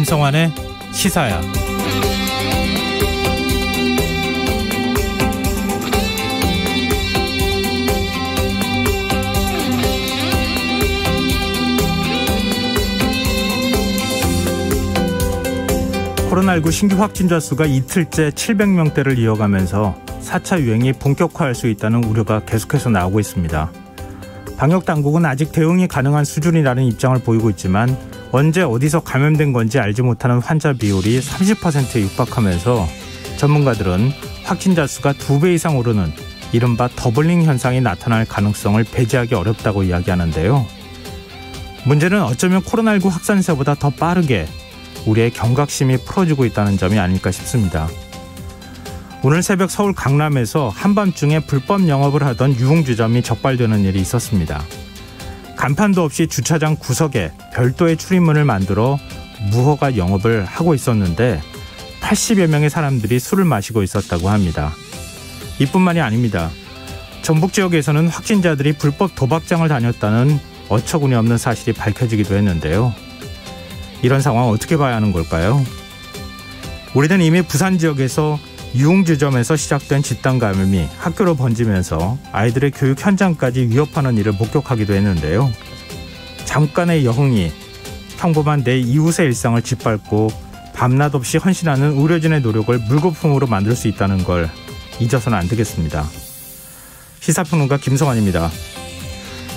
김성환의 시사야. 코로나19 신규 확진자 수가 이틀째 700명대를 이어가면서 4차 유행이 본격화할 수 있다는 우려가 계속해서 나오고 있습니다. 방역당국은 아직 대응이 가능한 수준이라는 입장을 보이고 있지만 언제 어디서 감염된 건지 알지 못하는 환자 비율이 30%에 육박하면서 전문가들은 확진자 수가 2배 이상 오르는 이른바 더블링 현상이 나타날 가능성을 배제하기 어렵다고 이야기하는데요. 문제는 어쩌면 코로나19 확산세보다 더 빠르게 우리의 경각심이 풀어지고 있다는 점이 아닐까 싶습니다. 오늘 새벽 서울 강남에서 한밤중에 불법 영업을 하던 유흥주점이 적발되는 일이 있었습니다. 간판도 없이 주차장 구석에 별도의 출입문을 만들어 무허가 영업을 하고 있었는데 80여 명의 사람들이 술을 마시고 있었다고 합니다. 이뿐만이 아닙니다. 전북 지역에서는 확진자들이 불법 도박장을 다녔다는 어처구니 없는 사실이 밝혀지기도 했는데요. 이런 상황 어떻게 봐야 하는 걸까요? 우리는 이미 부산 지역에서 유흥주점에서 시작된 집단 감염이 학교로 번지면서 아이들의 교육 현장까지 위협하는 일을 목격하기도 했는데요. 잠깐의 여흥이 평범한 내 이웃의 일상을 짓밟고 밤낮 없이 헌신하는 의료진의 노력을 물거품으로 만들 수 있다는 걸 잊어서는 안 되겠습니다. 시사평론가 김성환입니다.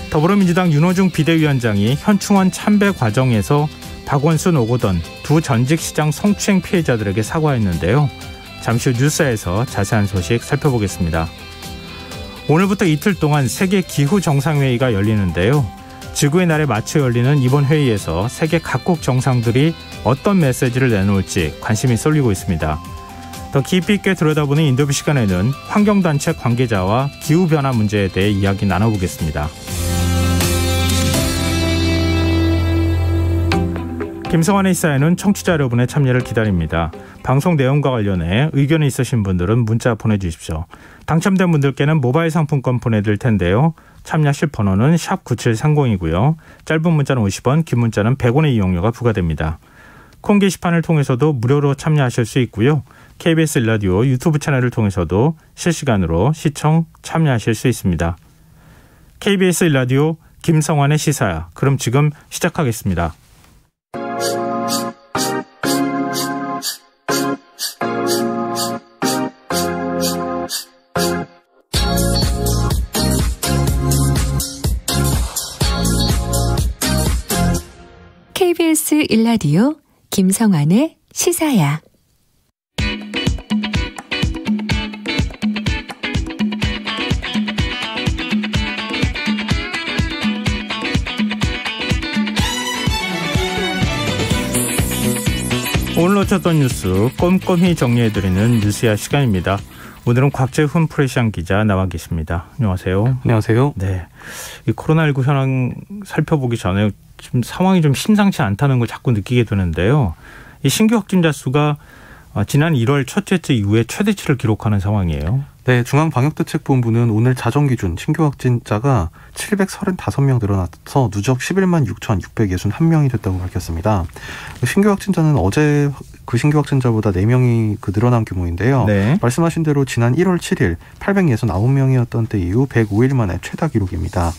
더불어민주당 윤호중 비대위원장이 현충원 참배 과정에서 박원순, 오거돈 두 전직시장 성추행 피해자들에게 사과했는데요. 잠시 후 뉴스에서 자세한 소식 살펴보겠습니다. 오늘부터 이틀 동안 세계 기후정상회의가 열리는데요. 지구의 날에 맞춰 열리는 이번 회의에서 세계 각국 정상들이 어떤 메시지를 내놓을지 관심이 쏠리고 있습니다. 더 깊이 있게 들여다보는 인터뷰 시간에는 환경단체 관계자와 기후변화 문제에 대해 이야기 나눠보겠습니다. 김성환의 시사에는 청취자 여러분의 참여를 기다립니다. 방송 내용과 관련해 의견이 있으신 분들은 문자 보내주십시오. 당첨된 분들께는 모바일 상품권 보내드릴 텐데요. 참여하실 번호는 샵 9730이고요. 짧은 문자는 50원, 긴 문자는 100원의 이용료가 부과됩니다. 콩 게시판을 통해서도 무료로 참여하실 수 있고요. KBS 일라디오 유튜브 채널을 통해서도 실시간으로 시청, 참여하실 수 있습니다. KBS 일라디오 김성환의 시사야. 그럼 지금 시작하겠습니다. KBS 일라디오 김성환의 시사야. 오늘 놓쳤던 뉴스 꼼꼼히 정리해드리는 뉴스야 시간입니다. 오늘은 곽재훈 프레시안 기자 나와 계십니다. 안녕하세요. 안녕하세요. 네, 이 코로나19 현황 살펴보기 전에 지금 상황이 좀 심상치 않다는 걸 자꾸 느끼게 되는데요. 이 신규 확진자 수가 지난 1월 첫째 주 이후에 최대치를 기록하는 상황이에요. 네, 중앙방역대책본부는 오늘 자정 기준 신규 확진자가 735명 늘어나서 누적 11만 6,661명이 됐다고 밝혔습니다. 신규 확진자는 어제 그 신규 확진자보다 4명이 늘어난 규모인데요. 네. 말씀하신 대로 지난 1월 7일 869명이었던 때 이후 105일 만에 최다 기록입니다.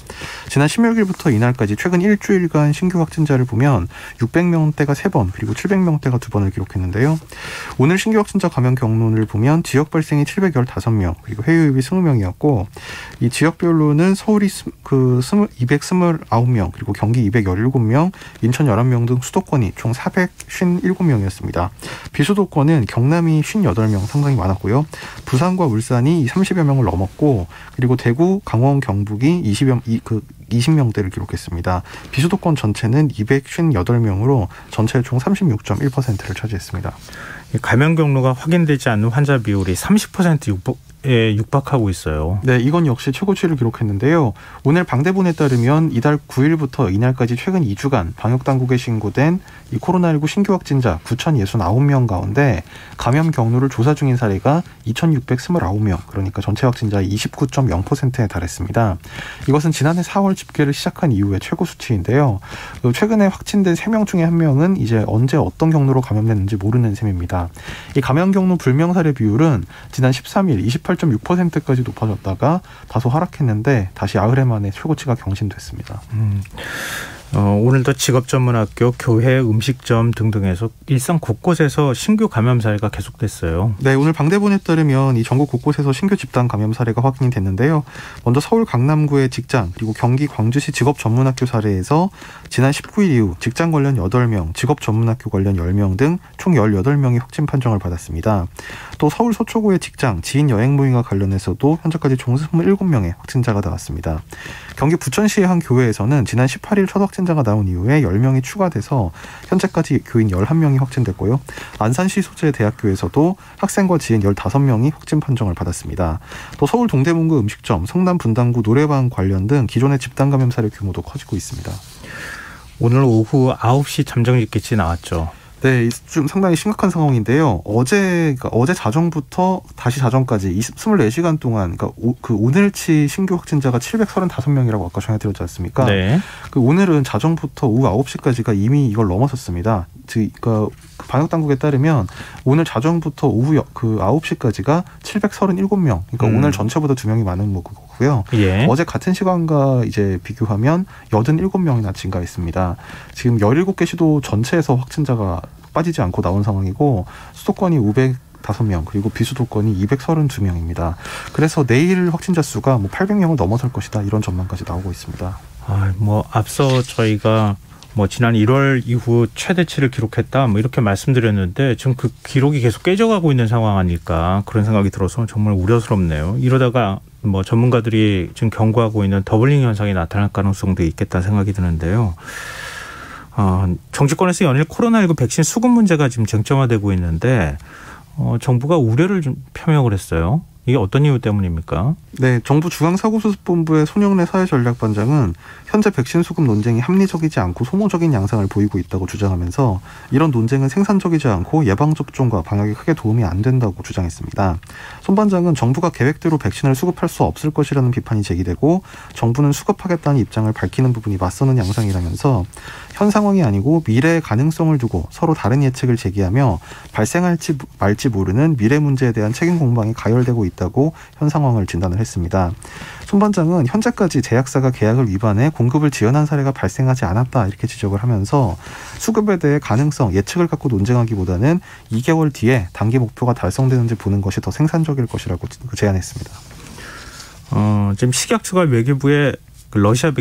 지난 16일부터 이날까지 최근 일주일간 신규 확진자를 보면 600명대가 3번 그리고 700명대가 2번을 기록했는데요. 오늘 신규 확진자 감염 경로를 보면 지역 발생이 715명 그리고 해외 유입이 20명이었고 이 지역별로는 서울이 229명 그리고 경기 217명 인천 11명 등 수도권이 총 457명이었습니다. 비수도권은 경남이 58명 상당히 많았고요. 부산과 울산이 30여 명을 넘었고 그리고 대구, 강원, 경북이 20명대를 기록했습니다. 비수도권 전체는 258명으로 전체의 총 36.1%를 차지했습니다. 감염 경로가 확인되지 않는 환자 비율이 30% 최고치에 육박하고 있어요. 네, 이건 역시 최고치를 기록했는데요. 오늘 방대본에 따르면 이달 9일부터 이날까지 최근 2주간 방역당국에 신고된 이 코로나19 신규 확진자 9,069명 가운데 감염 경로를 조사 중인 사례가 2,629명, 그러니까 전체 확진자의 29.0%에 달했습니다. 이것은 지난해 4월 집계를 시작한 이후의 최고 수치인데요. 최근에 확진된 3명 중에 1명은 이제 언제 어떤 경로로 감염됐는지 모르는 셈입니다. 이 감염 경로 불명 사례 비율은 지난 13일 28.6%까지 높아졌다가 다소 하락했는데 다시 8해 만에 최고치가 경신됐습니다. 오늘도 직업전문학교, 교회, 음식점 등등에서 일상 곳곳에서 신규 감염 사례가 계속됐어요. 네, 오늘 방대본에 따르면 이 전국 곳곳에서 신규 집단 감염 사례가 확인이 됐는데요. 먼저 서울 강남구의 직장, 그리고 경기 광주시 직업전문학교 사례에서 지난 19일 이후 직장 관련 8명, 직업전문학교 관련 10명 등 총 18명이 확진 판정을 받았습니다. 또 서울 서초구의 직장, 지인 여행 모임과 관련해서도 현재까지 총 27명의 확진자가 나왔습니다. 경기 부천시의 한 교회에서는 지난 18일 첫 확진자가 나온 이후에 10명이 추가돼서 현재까지 교인 11명이 확진됐고요. 안산시 소재의 대학교에서도 학생과 지인 15명이 확진 판정을 받았습니다. 또 서울 동대문구 음식점, 성남 분당구 노래방 관련 등 기존의 집단 감염 사례 규모도 커지고 있습니다. 오늘 오후 9시 잠정직기치 나왔죠. 네, 좀 상당히 심각한 상황인데요. 어제 자정부터 다시 자정까지 24시간 동안, 그러니까 오늘치 신규 확진자가 735명이라고 아까 전해드렸지 않습니까? 네. 오늘은 자정부터 오후 9시까지가 이미 이걸 넘어섰습니다. 그러니까 방역 당국에 따르면 오늘 자정부터 오후 9시까지가 737명. 그러니까 오늘 전체보다 2명이 많은 거고요. 예. 어제 같은 시간과 이제 비교하면 87명이나 증가했습니다. 지금 17개 시도 전체에서 확진자가 빠지지 않고 나온 상황이고 수도권이 505명, 그리고 비수도권이 232명입니다. 그래서 내일 확진자 수가 800명을 넘어설 것이다, 이런 전망까지 나오고 있습니다. 앞서 저희가 지난 1월 이후 최대치를 기록했다 이렇게 말씀드렸는데 지금 그 기록이 계속 깨져가고 있는 상황 아닐까, 그런 생각이 들어서 정말 우려스럽네요. 이러다가 전문가들이 지금 경고하고 있는 더블링 현상이 나타날 가능성도 있겠다 생각이 드는데요. 정치권에서 연일 코로나19 백신 수급 문제가 지금 쟁점화되고 있는데 정부가 우려를 좀 표명을 했어요. 이게 어떤 이유 때문입니까? 네, 정부 중앙사고수습본부의 손영래 사회전략반장은 현재 백신 수급 논쟁이 합리적이지 않고 소모적인 양상을 보이고 있다고 주장하면서 이런 논쟁은 생산적이지 않고 예방접종과 방역에 크게 도움이 안 된다고 주장했습니다. 손 반장은 정부가 계획대로 백신을 수급할 수 없을 것이라는 비판이 제기되고 정부는 수급하겠다는 입장을 밝히는 부분이 맞서는 양상이라면서 현 상황이 아니고 미래의 가능성을 두고 서로 다른 예측을 제기하며 발생할지 말지 모르는 미래 문제에 대한 책임 공방이 가열되고 있다고 현 상황을 진단을 했습니다. 손 반장은 현재까지 제약사가 계약을 위반해 공급을 지연한 사례가 발생하지 않았다, 이렇게 지적을 하면서 수급에 대해 가능성, 예측을 갖고 논쟁하기보다는 2개월 뒤에 단기 목표가 달성되는지 보는 것이 더 생산적일 것이라고 제안했습니다. 지금 식약처가 외교부에 러시아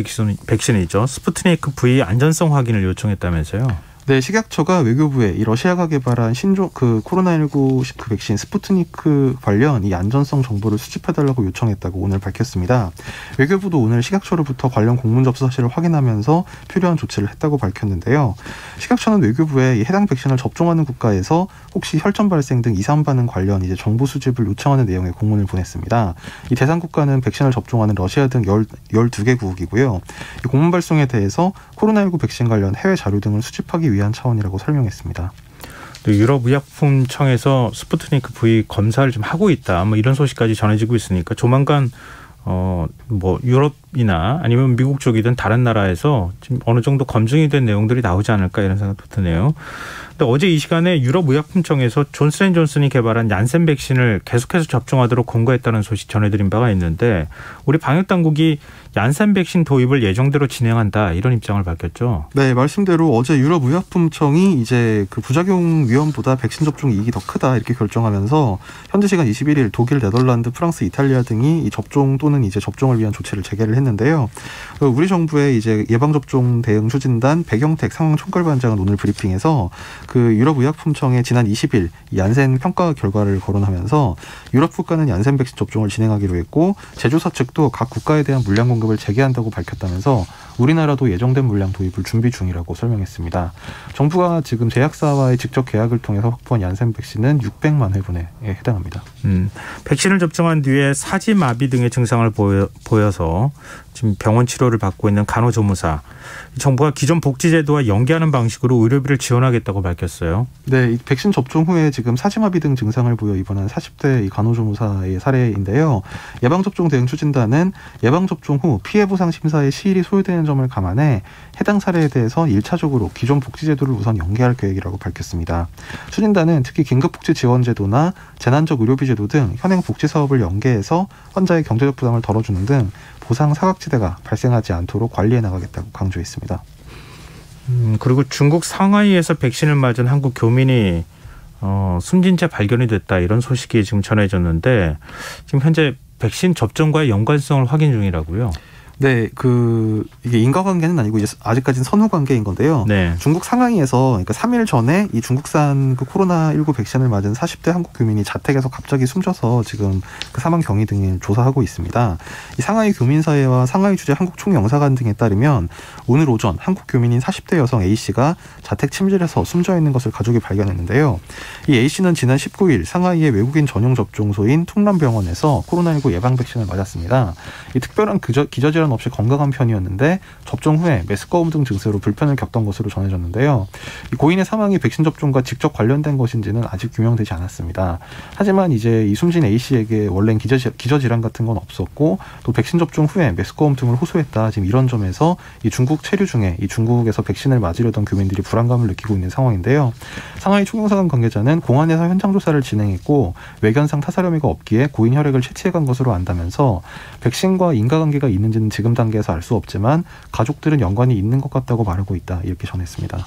백신이죠, 스푸트니크 V 안전성 확인을 요청했다면서요? 네, 식약처가 외교부에 이 러시아가 개발한 코로나19 백신 스푸트니크 관련 이 안전성 정보를 수집해달라고 요청했다고 오늘 밝혔습니다. 외교부도 오늘 식약처로부터 관련 공문 접수 사실을 확인하면서 필요한 조치를 했다고 밝혔는데요. 식약처는 외교부에 이 해당 백신을 접종하는 국가에서 혹시 혈전 발생 등 이상 반응 관련 이제 정보 수집을 요청하는 내용의 공문을 보냈습니다. 이 대상 국가는 백신을 접종하는 러시아 등 12개국이고요. 이 공문 발송에 대해서 코로나19 백신 관련 해외 자료 등을 수집하기 위한 차원이라고 설명했습니다. 유럽의약품청에서 스푸트니크 V 검사를 좀 하고 있다, 이런 소식까지 전해지고 있으니까 조만간 유럽이나 아니면 미국 쪽이든 다른 나라에서 지금 어느 정도 검증이 된 내용들이 나오지 않을까, 이런 생각도 드네요. 근데 어제 이 시간에 유럽의약품청에서 존슨앤존슨이 개발한 얀센 백신을 계속해서 접종하도록 권고했다는 소식 전해드린 바가 있는데, 우리 방역당국이 얀센 백신 도입을 예정대로 진행한다, 이런 입장을 밝혔죠. 네, 말씀대로 어제 유럽의약품청이 이제 부작용 위험보다 백신 접종 이익이 더 크다, 이렇게 결정하면서 현지 시간 21일 독일, 네덜란드, 프랑스, 이탈리아 등이 이 접종 또는 이제 접종을 위한 조치를 재개를 했는데요. 우리 정부의 이제 예방접종 대응 추진단 백영택 상황총괄반장은 오늘 브리핑에서 그 유럽의약품청에 지난 20일 얀센 평가 결과를 거론하면서 유럽 국가는 얀센 백신 접종을 진행하기로 했고 제조사 측도 각 국가에 대한 물량 공급을 재개한다고 밝혔다면서 우리나라도 예정된 물량 도입을 준비 중이라고 설명했습니다. 정부가 지금 제약사와의 직접 계약을 통해서 확보한 얀센 백신은 600만 회분에 해당합니다. 백신을 접종한 뒤에 사지마비 등의 증상을 보여서 지금 병원 치료를 받고 있는 간호조무사, 정부가 기존 복지제도와 연계하는 방식으로 의료비를 지원하겠다고 밝혔어요. 네, 이 백신 접종 후에 지금 사지마비 등 증상을 보여 입원한 40대 이 간호조무사의 사례인데요. 예방접종 대응 추진단은 예방접종 후 피해보상 심사에 시일이 소요되는 점을 감안해 해당 사례에 대해서 1차적으로 기존 복지제도를 우선 연계할 계획이라고 밝혔습니다. 추진단은 특히 긴급복지지원제도나 재난적 의료비제도 등 현행 복지사업을 연계해서 환자의 경제적 부담을 덜어주는 등 보상 사각지대가 발생하지 않도록 관리해 나가겠다고 강조했습니다. 그리고 중국 상하이에서 백신을 맞은 한국 교민이 숨진 채 발견이 됐다, 이런 소식이 지금 전해졌는데 지금 현재 백신 접종과의 연관성을 확인 중이라고요. 네, 이게 인과관계는 아니고 이제 아직까지는 선후관계인 건데요. 네. 중국 상하이에서 그러니까 3일 전에 이 중국산 그 코로나19 백신을 맞은 40대 한국 교민이 자택에서 갑자기 숨져서 지금 그 사망 경위 등을 조사하고 있습니다. 이 상하이 교민사회와 상하이 주재 한국 총영사관 등에 따르면 오늘 오전 한국 교민인 40대 여성 A씨가 자택 침실에서 숨져 있는 것을 가족이 발견했는데요. 이 A씨는 지난 19일 상하이의 외국인 전용 접종소인 퉁란병원에서 코로나19 예방 백신을 맞았습니다. 이 특별한 기저질환 없이 건강한 편이었는데 접종 후에 메스꺼움 등 증세로 불편을 겪던 것으로 전해졌는데요. 이 고인의 사망이 백신 접종과 직접 관련된 것인지는 아직 규명되지 않았습니다. 하지만 이제 이 숨진 A씨에게 원래는 기저질환 같은 건 없었고 또 백신 접종 후에 메스꺼움 등을 호소했다. 지금 이런 점에서 이 중국 체류 중에 이 중국에서 백신을 맞으려던 교민들이 불안감을 느끼고 있는 상황인데요. 상하이 총영사관 관계자는 공안에서 현장 조사를 진행했고 외견상 타살 혐의가 없기에 고인 혈액을 채취해간 것으로 안다면서 백신과 인과관계가 있는지는 지금 단계에서 알 수 없지만 가족들은 연관이 있는 것 같다고 말하고 있다, 이렇게 전했습니다.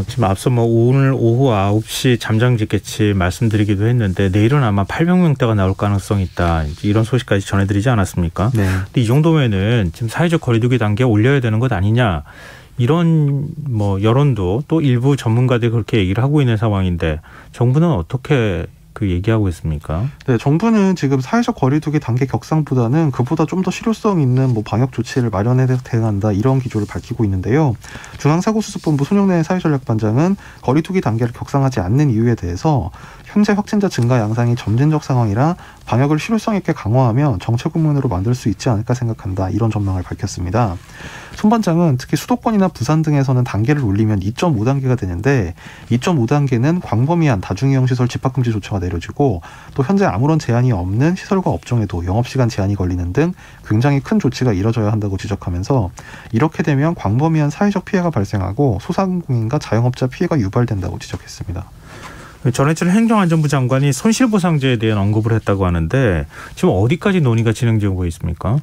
지금 앞서 오늘 오후 9시 잠정 직계치 말씀드리기도 했는데 내일은 아마 800명대가 나올 가능성이 있다, 이런 소식까지 전해드리지 않았습니까? 네. 근데 이 정도면은 지금 사회적 거리두기 단계 올려야 되는 것 아니냐, 이런 여론도 또 일부 전문가들이 그렇게 얘기를 하고 있는 상황인데 정부는 어떻게 얘기하고 있습니까? 네, 정부는 지금 사회적 거리두기 단계 격상보다는 그보다 좀 더 실효성 있는 방역 조치를 마련해 대응한다, 이런 기조를 밝히고 있는데요. 중앙사고수습본부 손영래 사회전략반장은 거리두기 단계를 격상하지 않는 이유에 대해서 현재 확진자 증가 양상이 점진적 상황이라 방역을 실효성 있게 강화하면 정책 국면으로 만들 수 있지 않을까 생각한다, 이런 전망을 밝혔습니다. 손 반장은 특히 수도권이나 부산 등에서는 단계를 올리면 2.5단계가 되는데 2.5단계는 광범위한 다중이용 시설 집합금지 조처가 내려지고 또 현재 아무런 제한이 없는 시설과 업종에도 영업시간 제한이 걸리는 등 굉장히 큰 조치가 이뤄져야 한다고 지적하면서 이렇게 되면 광범위한 사회적 피해가 발생하고 소상공인과 자영업자 피해가 유발된다고 지적했습니다. 전해철 행정안전부 장관이 손실보상제에 대한 언급을 했다고 하는데 지금 어디까지 논의가 진행되고 있습니까?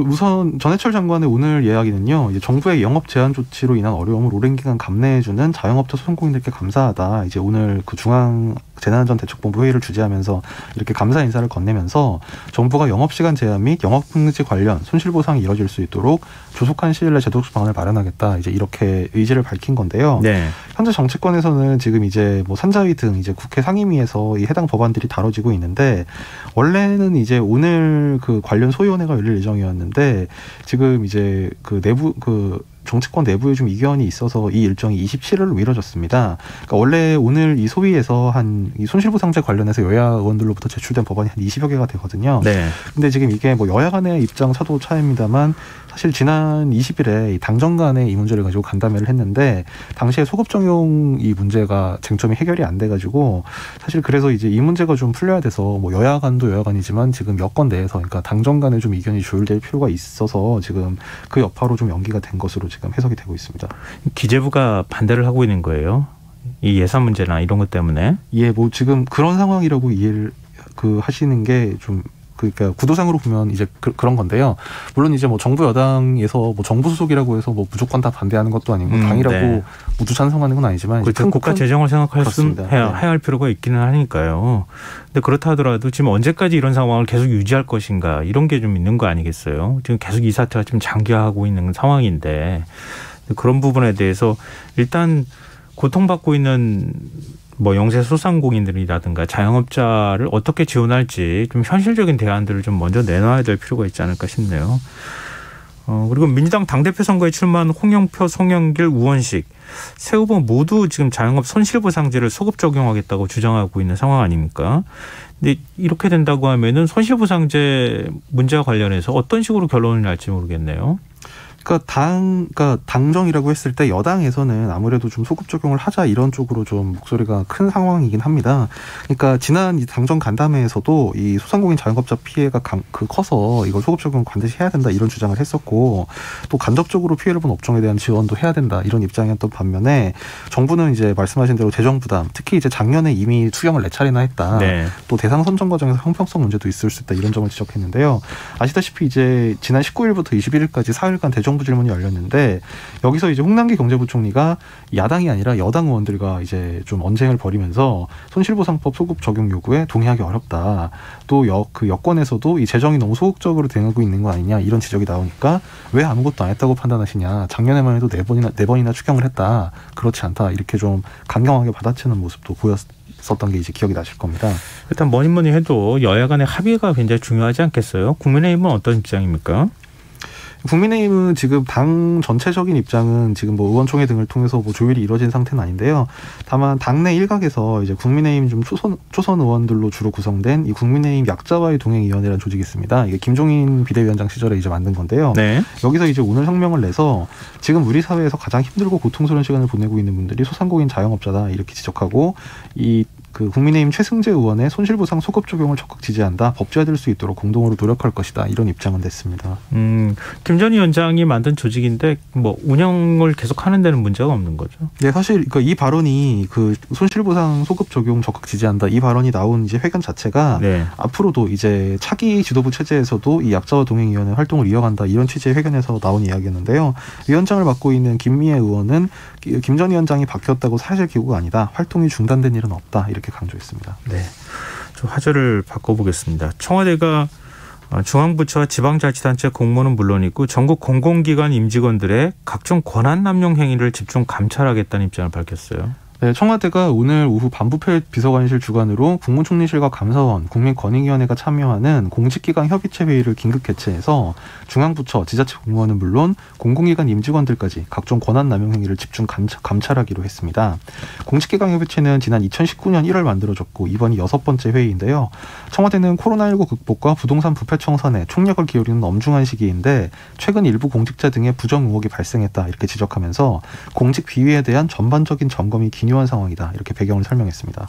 우선 전해철 장관의 오늘 이야기는요, 이제 정부의 영업 제한 조치로 인한 어려움을 오랜 기간 감내해주는 자영업자 소상공인들께 감사하다. 이제 오늘 중앙 재난안전대책본부 회의를 주재하면서 이렇게 감사 인사를 건네면서 정부가 영업시간 제한 및 영업금지 관련 손실보상이 이뤄질 수 있도록 조속한 시일 내 제도적 방안을 마련하겠다, 이제 이렇게 의지를 밝힌 건데요. 네. 현재 정치권에서는 지금 이제 산자위 등 이제 국회 상임위에서 이 해당 법안들이 다뤄지고 있는데 원래는 이제 오늘 관련 소위원회가 열릴 예정이었는데 지금 이제 내부 정치권 내부에 좀 이견이 있어서 이 일정이 27일로 미뤄졌습니다. 그러니까 원래 오늘 이 소위에서 이 손실보상제 관련해서 여야 의원들로부터 제출된 법안이 한 20여 개가 되거든요. 네. 근데 지금 이게 여야 간의 입장 차도 차이입니다만 사실 지난 20일에 당정 간에 이 문제를 가지고 간담회를 했는데 당시에 소급 적용 이 문제가 쟁점이 해결이 안 돼가지고 사실 그래서 이제 이 문제가 좀 풀려야 돼서 여야 간도 여야 간이지만 지금 여권 내에서 그러니까 당정 간에 좀 이견이 조율될 필요가 있어서 지금 그 여파로 좀 연기가 된 것으로 지금 해석이 되고 있습니다. 기재부가 반대를 하고 있는 거예요? 이 예산 문제나 이런 것 때문에? 예, 지금 그런 상황이라고 이해를 하시는 게 좀 그러니까 구도상으로 보면 이제 그런 건데요. 물론 이제 정부 여당에서 정부 소속이라고 해서 무조건 다 반대하는 것도 아니고 당이라고 네. 모두 찬성하는 건 아니지만 그렇죠. 국가 재정을 해야 할 필요가 있기는 하니까요. 근데 그렇다 하더라도 지금 언제까지 이런 상황을 계속 유지할 것인가, 이런 게 좀 있는 거 아니겠어요? 지금 계속 이 사태가 지금 장기화하고 있는 상황인데 그런 부분에 대해서 일단 고통받고 있는 뭐 영세 소상공인들이라든가 자영업자를 어떻게 지원할지 좀 현실적인 대안들을 좀 먼저 내놔야 될 필요가 있지 않을까 싶네요. 그리고 민주당 당대표 선거에 출마한 홍영표, 송영길, 우원식 세 후보 모두 지금 자영업 손실보상제를 소급 적용하겠다고 주장하고 있는 상황 아닙니까? 근데 이렇게 된다고 하면은 손실보상제 문제와 관련해서 어떤 식으로 결론을 날지 모르겠네요. 그러니까 당정이라고 했을 때 여당에서는 아무래도 좀 소급 적용을 하자 이런 쪽으로 좀 목소리가 큰 상황이긴 합니다. 그러니까 지난 당정 간담회에서도 이 소상공인 자영업자 피해가 커서 이걸 소급 적용 반드시 해야 된다 이런 주장을 했었고 또 간접적으로 피해를 본 업종에 대한 지원도 해야 된다 이런 입장이었던 반면에 정부는 이제 말씀하신 대로 재정 부담, 특히 이제 작년에 이미 수경을 4차례나 했다. 네. 또 대상 선정 과정에서 형평성 문제도 있을 수 있다 이런 점을 지적했는데요. 아시다시피 이제 지난 19일부터 21일까지 4일간 대정부 질문이 열렸는데 여기서 이제 홍남기 경제부총리가 야당이 아니라 여당 의원들과 이제 좀 언쟁을 벌이면서 손실보상법 소급 적용 요구에 동의하기 어렵다. 또 그 여권에서도 이 재정이 너무 소극적으로 대응하고 있는 거 아니냐 이런 지적이 나오니까 왜 아무것도 안 했다고 판단하시냐. 작년에만 해도 4번이나 추경을 했다. 그렇지 않다. 이렇게 좀 강경하게 받아치는 모습도 보였었던 게 이제 기억이 나실 겁니다. 일단 뭐니 해도 여야 간의 합의가 굉장히 중요하지 않겠어요? 국민의힘은 어떤 입장입니까? 국민의힘은 지금 당 전체적인 입장은 지금 뭐 의원총회 등을 통해서 뭐 조율이 이루어진 상태는 아닌데요. 다만 당내 일각에서 이제 국민의힘 좀 초선 의원들로 주로 구성된 이 국민의힘 약자와의 동행위원회라는 조직이 있습니다. 이게 김종인 비대위원장 시절에 이제 만든 건데요. 네. 여기서 이제 오늘 성명을 내서 지금 우리 사회에서 가장 힘들고 고통스러운 시간을 보내고 있는 분들이 소상공인 자영업자다 이렇게 지적하고 그 국민의힘 최승재 의원의 손실보상 소급 적용을 적극 지지한다. 법제화될 수 있도록 공동으로 노력할 것이다. 이런 입장은 냈습니다. 김 전 위원장이 만든 조직인데 뭐 운영을 계속하는 데는 문제가 없는 거죠? 네, 사실 그러니까 이 발언이 그 손실보상 소급 적용 적극 지지한다. 이 발언이 나온 이제 회견 자체가 네. 앞으로도 이제 차기 지도부 체제에서도 이 약자와 동행위원회 활동을 이어간다. 이런 취지의 회견에서 나온 이야기였는데요. 위원장을 맡고 있는 김미애 의원은 김 전 위원장이 바뀌었다고 사실 기구가 아니다. 활동이 중단된 일은 없다. 이렇게 강조했습니다. 네, 좀 화제를 바꿔보겠습니다. 청와대가 중앙부처와 지방자치단체 공무원은 물론이고 전국 공공기관 임직원들의 각종 권한 남용 행위를 집중 감찰하겠다는 입장을 밝혔어요. 네, 청와대가 오늘 오후 반부패 비서관실 주관으로 국무총리실과 감사원, 국민권익위원회가 참여하는 공직기관 협의체 회의를 긴급 개최해서 중앙부처, 지자체 공무원은 물론 공공기관 임직원들까지 각종 권한 남용 행위를 집중 감찰하기로 했습니다. 공직기관 협의체는 지난 2019년 1월 만들어졌고 이번이 6번째 회의인데요. 청와대는 코로나19 극복과 부동산 부패 청산에 총력을 기울이는 엄중한 시기인데 최근 일부 공직자 등의 부정 의혹이 발생했다 이렇게 지적하면서 공직 비위에 대한 전반적인 점검이 기묘한 상황이다. 이렇게 배경을 설명했습니다.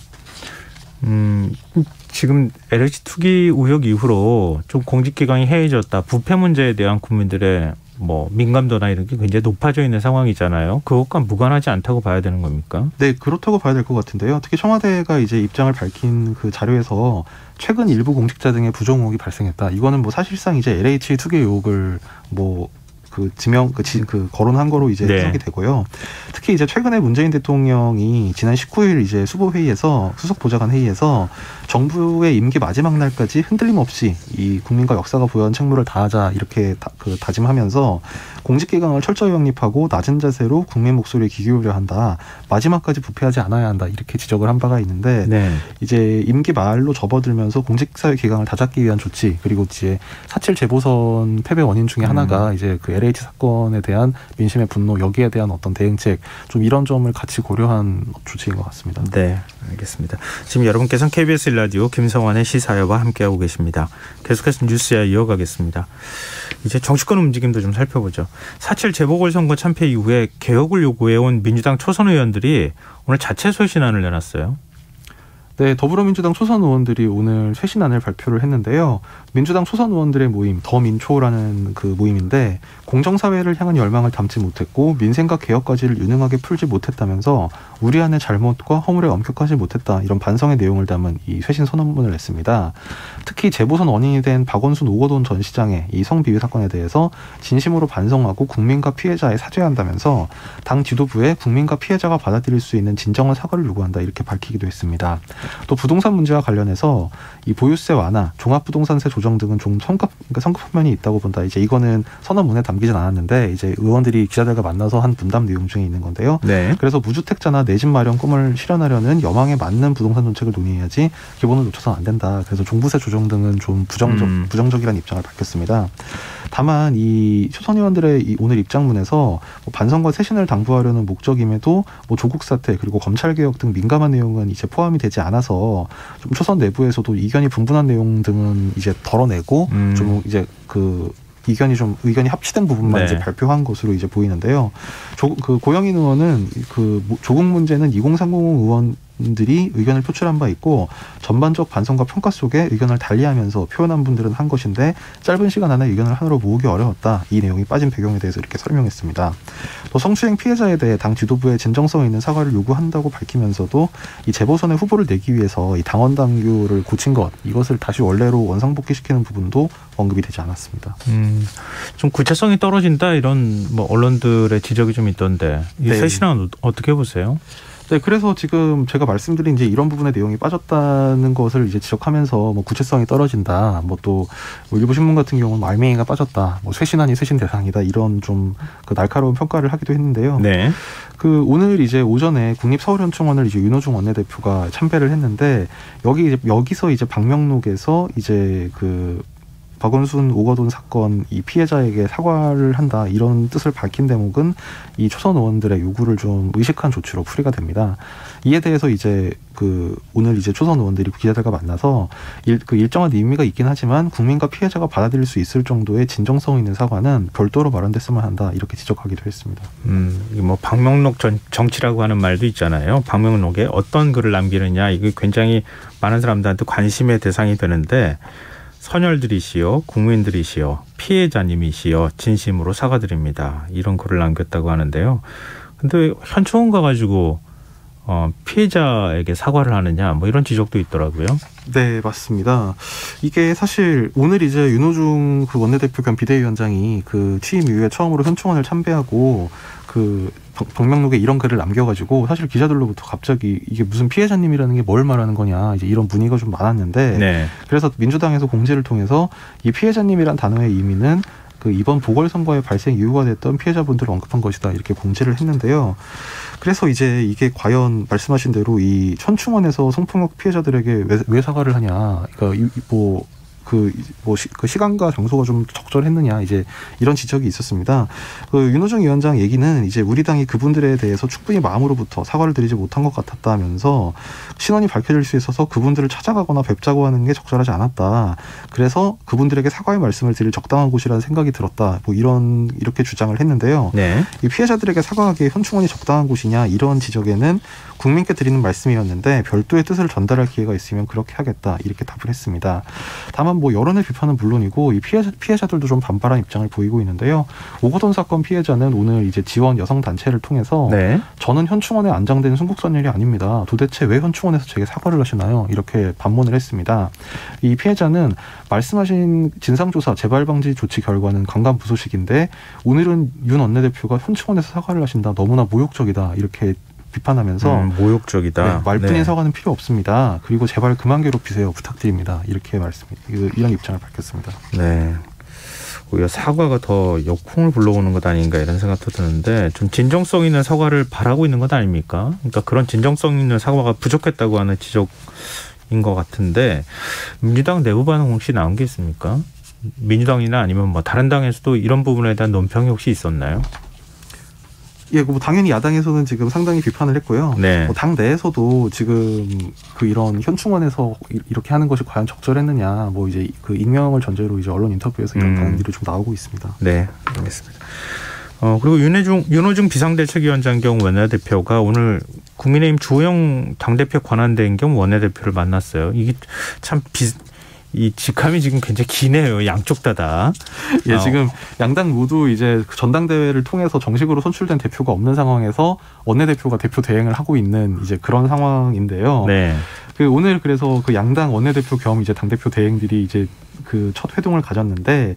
지금 LH 투기 의혹 이후로 좀 공직기관이 해이해졌다. 부패 문제에 대한 국민들의 뭐 민감도나 이런 게 굉장히 높아져 있는 상황이잖아요. 그것과 무관하지 않다고 봐야 되는 겁니까? 네, 그렇다고 봐야 될 것 같은데요. 특히 청와대가 이제 입장을 밝힌 그 자료에서 최근 일부 공직자 등의 부정 의혹이 발생했다. 이거는 뭐 사실상 이제 LH 투기 의혹을 거론한 거로 이제 해석이 되고요. 특히 이제 최근에 문재인 대통령이 지난 19일 이제 수보회의에서 수석보좌관 회의에서 정부의 임기 마지막 날까지 흔들림 없이 이 국민과 역사가 부여한 책무를 다하자 이렇게 다짐하면서 공직기강을 철저히 확립하고 낮은 자세로 국민 목소리에 귀 기울여야 한다. 마지막까지 부패하지 않아야 한다. 이렇게 지적을 한 바가 있는데 네. 이제 임기 말로 접어들면서 공직사회 기강을 다잡기 위한 조치 그리고 이제 4.7 재보선 패배 원인 중에 하나가 이제 그 LH 사건에 대한 민심의 분노 여기에 대한 어떤 대응책 좀 이런 점을 같이 고려한 조치인 것 같습니다. 네, 알겠습니다. 지금 여러분께서는 KBS 일라디오 김성환의 시사야와 함께하고 계십니다. 계속해서 뉴스야 이어가겠습니다. 이제 정치권 움직임도 좀 살펴보죠. 4.7 재보궐선거 참패 이후에 개혁을 요구해온 민주당 초선 의원들이 오늘 자체 쇄신안을 내놨어요. 네, 더불어민주당 초선 의원들이 오늘 쇄신안을 발표를 했는데요. 민주당 초선 의원들의 모임 더민초라는 그 모임인데 공정사회를 향한 열망을 담지 못했고 민생과 개혁까지를 유능하게 풀지 못했다면서 우리 안의 잘못과 허물에 엄격하지 못했다 이런 반성의 내용을 담은 이 쇄신 선언문을 냈습니다. 특히 재보선 원인이 된 박원순 오거돈 전 시장의 이 성비위 사건에 대해서 진심으로 반성하고 국민과 피해자에 사죄한다면서 당 지도부에 국민과 피해자가 받아들일 수 있는 진정한 사과를 요구한다 이렇게 밝히기도 했습니다. 또 부동산 문제와 관련해서 이 보유세 완화, 종합부동산세 조정 등은 좀 성급한 면이 있다고 본다. 이제 이거는 선언문에 담지 남기진 않았는데 이제 의원들이 기자들과 만나서 한 분담 내용 중에 있는 건데요. 네. 그래서 무주택자나 내 집 마련 꿈을 실현하려는 여망에 맞는 부동산 정책을 논의해야지 기본을 놓쳐서는 안 된다. 그래서 종부세 조정 등은 좀 부정적이라는 입장을 밝혔습니다. 다만 이 초선 의원들의 이 오늘 입장문에서 뭐 반성과 쇄신을 당부하려는 목적임에도 뭐 조국 사태 그리고 검찰 개혁 등 민감한 내용은 이제 포함이 되지 않아서 좀 초선 내부에서도 이견이 분분한 내용 등은 이제 덜어내고 좀 이제 그 의견이 합치된 부분만 네. 이제 발표한 것으로 이제 보이는데요. 고영인 의원은 그 조국 문제는 2030 의원들이 의견을 표출한 바 있고 전반적 반성과 평가 속에 의견을 달리하면서 표현한 분들은 한 것인데 짧은 시간 안에 의견을 하나로 모으기 어려웠다. 이 내용이 빠진 배경에 대해서 이렇게 설명했습니다. 또 성추행 피해자에 대해 당 지도부의 진정성 있는 사과를 요구한다고 밝히면서도 이 재보선에 후보를 내기 위해서 이 당원 당규를 고친 것 이것을 다시 원래로 원상복귀시키는 부분도 언급이 되지 않았습니다. 좀 구체성이 떨어진다 이런 뭐 언론들의 지적이 좀 있던데 이 네. 쇄신안 어떻게 보세요? 네, 그래서 지금 제가 말씀드린 이제 이런 부분의 내용이 빠졌다는 것을 이제 지적하면서 뭐 구체성이 떨어진다, 뭐 또 일부 신문 같은 경우는 알맹이가 빠졌다, 뭐 쇄신안이 쇄신 대상이다 이런 좀 그 날카로운 평가를 하기도 했는데요. 네. 그 오늘 이제 오전에 국립서울현충원을 이제 윤호중 원내대표가 참배를 했는데 여기서 이제 방명록에서 이제 그 박원순 오거돈 사건 이 피해자에게 사과를 한다 이런 뜻을 밝힌 대목은 이 초선 의원들의 요구를 좀 의식한 조치로 풀이가 됩니다. 이에 대해서 이제 그 오늘 이제 초선 의원들이 기자들과 만나서 일정한 의미가 있긴 하지만 국민과 피해자가 받아들일 수 있을 정도의 진정성 있는 사과는 별도로 마련됐으면 한다 이렇게 지적하기도 했습니다. 뭐 방명록 정치라고 하는 말도 있잖아요. 방명록에 어떤 글을 남기느냐 이게 굉장히 많은 사람들한테 관심의 대상이 되는데. 선열들이시여 국민들이시여 피해자님이시여 진심으로 사과드립니다. 이런 글을 남겼다고 하는데요. 근데 현충원 가가지고 피해자에게 사과를 하느냐 뭐 이런 지적도 있더라고요. 네, 맞습니다. 이게 사실 오늘 이제 윤호중 그 원내대표 겸 비대위원장이 그 취임 이후에 처음으로 현충원을 참배하고 그 방명록에 이런 글을 남겨가지고 사실 기자들로부터 갑자기 이게 무슨 피해자님이라는 게 뭘 말하는 거냐 이제 이런 문의가 좀 많았는데 네. 그래서 민주당에서 공지를 통해서 이 피해자님이란 단어의 의미는 그 이번 보궐선거의 발생 이유가 됐던 피해자분들을 언급한 것이다 이렇게 공지를 했는데요. 그래서 이제 이게 과연 말씀하신 대로 이 현충원에서 성폭력 피해자들에게 왜 사과를 하냐, 그러니까 그 시간과 장소가 좀 적절했느냐 이제 이런 지적이 있었습니다. 그 윤호중 위원장 얘기는 이제 우리 당이 그분들에 대해서 충분히 마음으로부터 사과를 드리지 못한 것 같았다면서 신원이 밝혀질 수 있어서 그분들을 찾아가거나 뵙자고 하는 게 적절하지 않았다. 그래서 그분들에게 사과의 말씀을 드릴 적당한 곳이라는 생각이 들었다. 뭐 이렇게 주장을 했는데요. 네. 이 피해자들에게 사과하기에 현충원이 적당한 곳이냐 이런 지적에는 국민께 드리는 말씀이었는데 별도의 뜻을 전달할 기회가 있으면 그렇게 하겠다 이렇게 답을 했습니다. 다만 뭐 여론의 비판은 물론이고 이 피해자들도 좀 반발한 입장을 보이고 있는데요. 오거돈 사건 피해자는 오늘 이제 지원 여성 단체를 통해서 네. 저는 현충원에 안장된 순국선열이 아닙니다. 도대체 왜 현충원에서 제게 사과를 하시나요? 이렇게 반문을 했습니다. 이 피해자는 말씀하신 진상조사 재발방지 조치 결과는 강간부소식인데 오늘은 윤 원내대표가 현충원에서 사과를 하신다. 너무나 모욕적이다. 이렇게 비판하면서 모욕적이다. 네, 말뿐인 네. 사과는 필요 없습니다. 그리고 제발 그만 괴롭히세요. 부탁드립니다. 이렇게 이런 입장을 밝혔습니다. 네. 오히려 사과가 더 역풍을 불러오는 것 아닌가 이런 생각도 드는데 좀 진정성 있는 사과를 바라고 있는 것 아닙니까? 그러니까 그런 진정성 있는 사과가 부족했다고 하는 지적인 것 같은데 민주당 내부 반응 혹시 나온 게 있습니까? 민주당이나 아니면 뭐 다른 당에서도 이런 부분에 대한 논평이 혹시 있었나요? 예, 뭐 당연히 야당에서는 지금 상당히 비판을 했고요. 네. 당 내에서도 지금 그 이런 현충원에서 이렇게 하는 것이 과연 적절했느냐, 뭐 이제 그 익명을 전제로 이제 언론 인터뷰에서 이런 반응들이 좀 나오고 있습니다. 네, 알겠습니다. 그리고 윤호중 비상대책위원장 겸 원내대표가 오늘 국민의힘 주호영 당대표 권한대행 겸 원내대표를 만났어요. 이게 참 이 직함이 지금 굉장히 기네요. 양쪽 다다. 예, 지금 양당 모두 이제 전당대회를 통해서 정식으로 선출된 대표가 없는 상황에서 원내대표가 대표 대행을 하고 있는 이제 그런 상황인데요. 네. 오늘 그래서 그 양당 원내대표 겸 이제 당대표 대행들이 이제 그 첫 회동을 가졌는데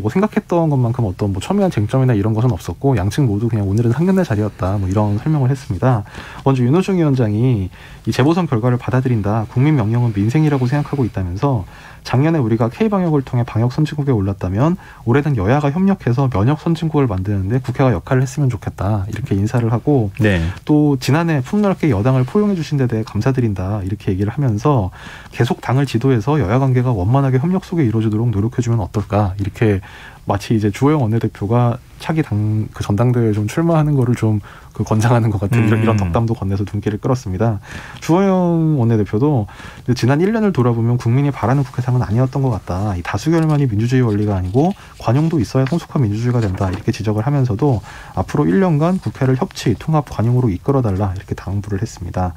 뭐 생각했던 것만큼 어떤 뭐 첨예한 쟁점이나 이런 것은 없었고 양측 모두 그냥 오늘은 상견례 자리였다 뭐 이런 설명을 했습니다. 먼저 윤호중 위원장이 이 재보선 결과를 받아들인다. 국민 명령은 민생이라고 생각하고 있다면서 작년에 우리가 K방역을 통해 방역 선진국에 올랐다면 올해는 여야가 협력해서 면역 선진국을 만드는데 국회가 역할을 했으면 좋겠다. 이렇게 인사를 하고 네. 또 지난해 폭넓게 여당을 포용해 주신 데 대해 감사드린다. 이렇게 얘기를 하면서 계속 당을 지도해서 여야 관계가 원만하게 협력 속에 이루어지도록 노력해주면 어떨까. 이렇게 마치 이제 주호영 원내대표가 차기 그 전당대회에 좀 출마하는 거를 좀 그 권장하는 것 같은 이런 덕담도 건네서 눈길을 끌었습니다. 주호영 원내대표도 지난 1년을 돌아보면 국민이 바라는 국회상은 아니었던 것 같다. 이 다수결만이 민주주의 원리가 아니고 관용도 있어야 성숙한 민주주의가 된다. 이렇게 지적을 하면서도 앞으로 1년간 국회를 협치, 통합, 관용으로 이끌어달라 이렇게 당부를 했습니다.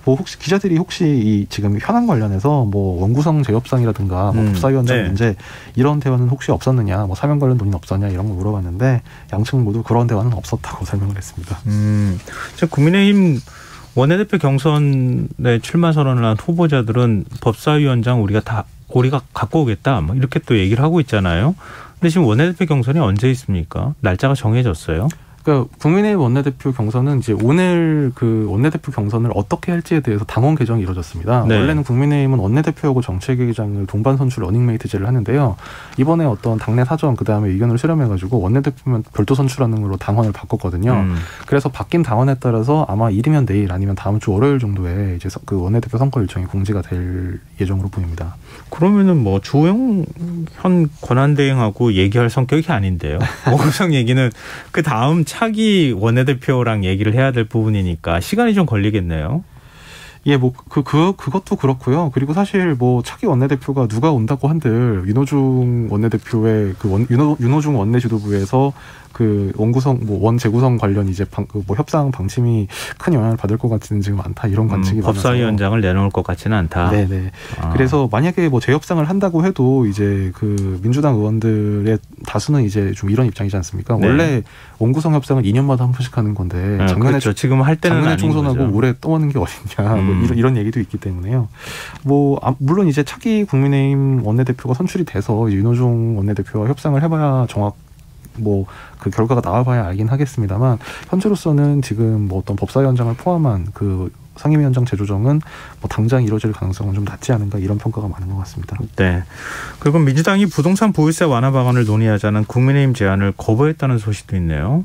뭐 혹시 기자들이 이 지금 현안 관련해서 뭐 원구성 재협상이라든가 뭐 법사위원장 문제 이런 대화는 혹시 없었느냐, 뭐 사면 관련 논의는 없었냐 이런 거 물어봤는데 양측 모두 그런 대화는 없었다고 설명을 했습니다. 국민의힘 원내대표 경선에 출마 선언을 한 후보자들은 법사위원장 우리가 갖고 오겠다 뭐 이렇게 또 얘기를 하고 있잖아요. 근데 지금 원내대표 경선이 언제 있습니까? 날짜가 정해졌어요? 그러니까 국민의힘 원내대표 경선은 이제 오늘 그 원내대표 경선을 어떻게 할지에 대해서 당원 개정이 이루어졌습니다. 네. 원래는 국민의힘은 원내대표하고 정책위의장을 동반 선출 러닝메이트제를 하는데요. 이번에 어떤 당내 사정 그다음에 의견을 수렴해가지고 원내대표면 별도 선출하는 걸로 당원을 바꿨거든요. 그래서 바뀐 당원에 따라서 아마 이르면 내일 아니면 다음 주 월요일 정도에 이제 그 원내대표 선거 일정이 공지가 될 예정으로 보입니다. 그러면은 뭐 주호영 현 권한대행하고 얘기할 성격이 아닌데요. 원구성 얘기는 그 다음 차기 원내대표랑 얘기를 해야 될 부분이니까 시간이 좀 걸리겠네요. 예, 뭐 그것도 그렇고요. 그리고 사실 뭐 차기 원내대표가 누가 온다고 한들 윤호중 원내대표의 윤호중 원내지도부에서 그 원구성 뭐 원재구성 관련 이제 뭐 협상 방침이 큰 영향을 받을 것 같지는 지금 않다 이런 관측이 많아서 법사위원장을 내놓을 것 같지는 않다. 네네. 그래서 만약에 뭐 재협상을 한다고 해도 이제 그 민주당 의원들의 다수는 이제 좀 이런 입장이지 않습니까? 네. 원래 원구성 협상은 2년마다 한 번씩 하는 건데 작년에 그렇죠. 지금 할 때는 작년에 총선하고 올해 떠오는 게 어딨냐 뭐 이런 얘기도 있기 때문에요. 뭐 물론 이제 차기 국민의힘 원내대표가 선출이 돼서 이제 윤호중 원내대표와 협상을 해봐야 뭐 그 결과가 나와봐야 알긴 하겠습니다만 현재로서는 지금 뭐 어떤 법사위원장을 포함한 그 상임위원장 재조정은 뭐 당장 이루어질 가능성은 좀 낮지 않은가 이런 평가가 많은 것 같습니다. 네. 그리고 민주당이 부동산 보유세 완화 방안을 논의하자는 국민의힘 제안을 거부했다는 소식도 있네요.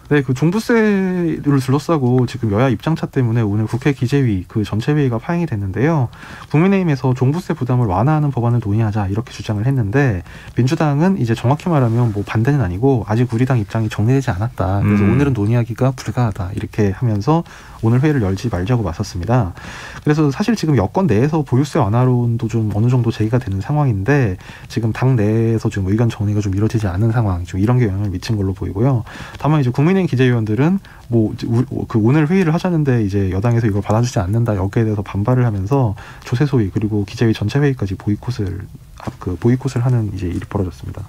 네, 그 종부세를 둘러싸고 지금 여야 입장차 때문에 오늘 국회 기재위 그 전체 회의가 파행이 됐는데요. 국민의힘에서 종부세 부담을 완화하는 법안을 논의하자 이렇게 주장을 했는데 민주당은 이제 정확히 말하면 뭐 반대는 아니고 아직 우리 당 입장이 정리되지 않았다. 그래서 오늘은 논의하기가 불가하다 이렇게 하면서 오늘 회의를 열지 말자고 맞섰습니다. 그래서 사실 지금 여권 내에서 보유세 완화론도 좀 어느 정도 제기가 되는 상황인데 지금 당 내에서 좀 의견 정리가 좀 이루어지지 않은 상황, 좀 이런 게 영향을 미친 걸로 보이고요. 다만 이제 국민의힘 기재위원들은 뭐 그 오늘 회의를 하자는데 이제 여당에서 이걸 받아주지 않는다 여기에 대해서 반발을 하면서 조세 소위 그리고 기재위 전체 회의까지 보이콧을 하는 이제 일이 벌어졌습니다.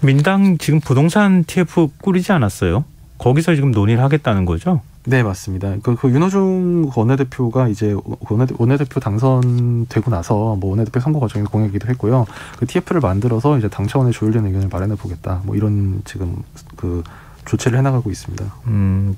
민당 지금 부동산 TF 꾸리지 않았어요? 거기서 지금 논의를 하겠다는 거죠? 네, 맞습니다. 그 윤호중 원내대표가 이제 원내대표 당선되고 나서 뭐 원내대표 선거 과정에서 공약이기도 했고요. 그 TF를 만들어서 이제 당 차원의 조율된 의견을 마련해 보겠다. 뭐 이런 지금 그 조치를 해나가고 있습니다.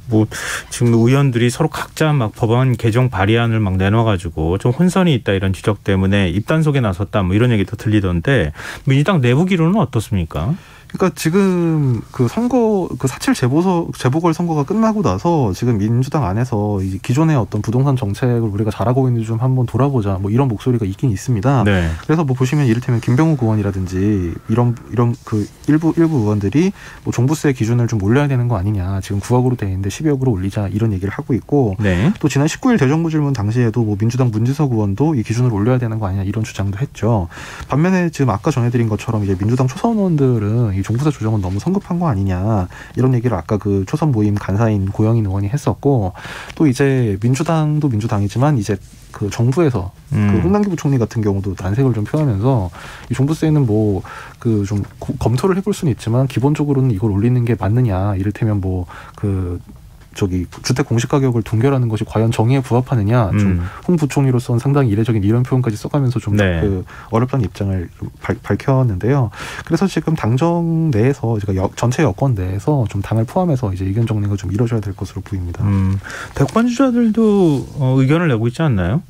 뭐 지금 의원들이 서로 각자 막 법안 개정 발의안을 막 내놔가지고 좀 혼선이 있다 이런 지적 때문에 입단속에 나섰다 뭐 이런 얘기도 들리던데 민주당 내부 기류는 어떻습니까? 그러니까 지금 그 선거 그 4.7 재보궐 선거가 끝나고 나서 지금 민주당 안에서 이 기존의 어떤 부동산 정책을 우리가 잘하고 있는지 좀 한번 돌아보자 뭐 이런 목소리가 있긴 있습니다. 네. 그래서 뭐 보시면 이를테면 김병욱 의원이라든지 이런 그 일부 의원들이 뭐 종부세 기준을 좀 올려야 되는 거 아니냐 지금 9억으로 돼 있는데 12억으로 올리자 이런 얘기를 하고 있고 네. 또 지난 19일 대정부 질문 당시에도 뭐 민주당 문지석 의원도 이 기준을 올려야 되는 거 아니냐 이런 주장도 했죠. 반면에 지금 아까 전해드린 것처럼 이제 민주당 초선 의원들은 이 종부세 조정은 너무 성급한 거 아니냐 이런 얘기를 아까 그 초선 모임 간사인 고영인 의원이 했었고 또 이제 민주당도 민주당이지만 이제 그 정부에서 그 홍남기 부총리 같은 경우도 난색을 좀 표하면서 이 종부세는 뭐 그 좀 검토를 해볼 수는 있지만 기본적으로는 이걸 올리는 게 맞느냐 이를테면 뭐 그 주택 공시가격을 동결하는 것이 과연 정의에 부합하느냐 좀 홍 부총리로서는 상당히 이례적인 이런 표현까지 써가면서 좀 그 어렵다는 입장을 밝혔는데요. 그래서 지금 당정 내에서 전체 여권 내에서 좀 당을 포함해서 이제 의견 정리가 좀 이루어져야 될 것으로 보입니다. 대권 주자들도 의견을 내고 있지 않나요?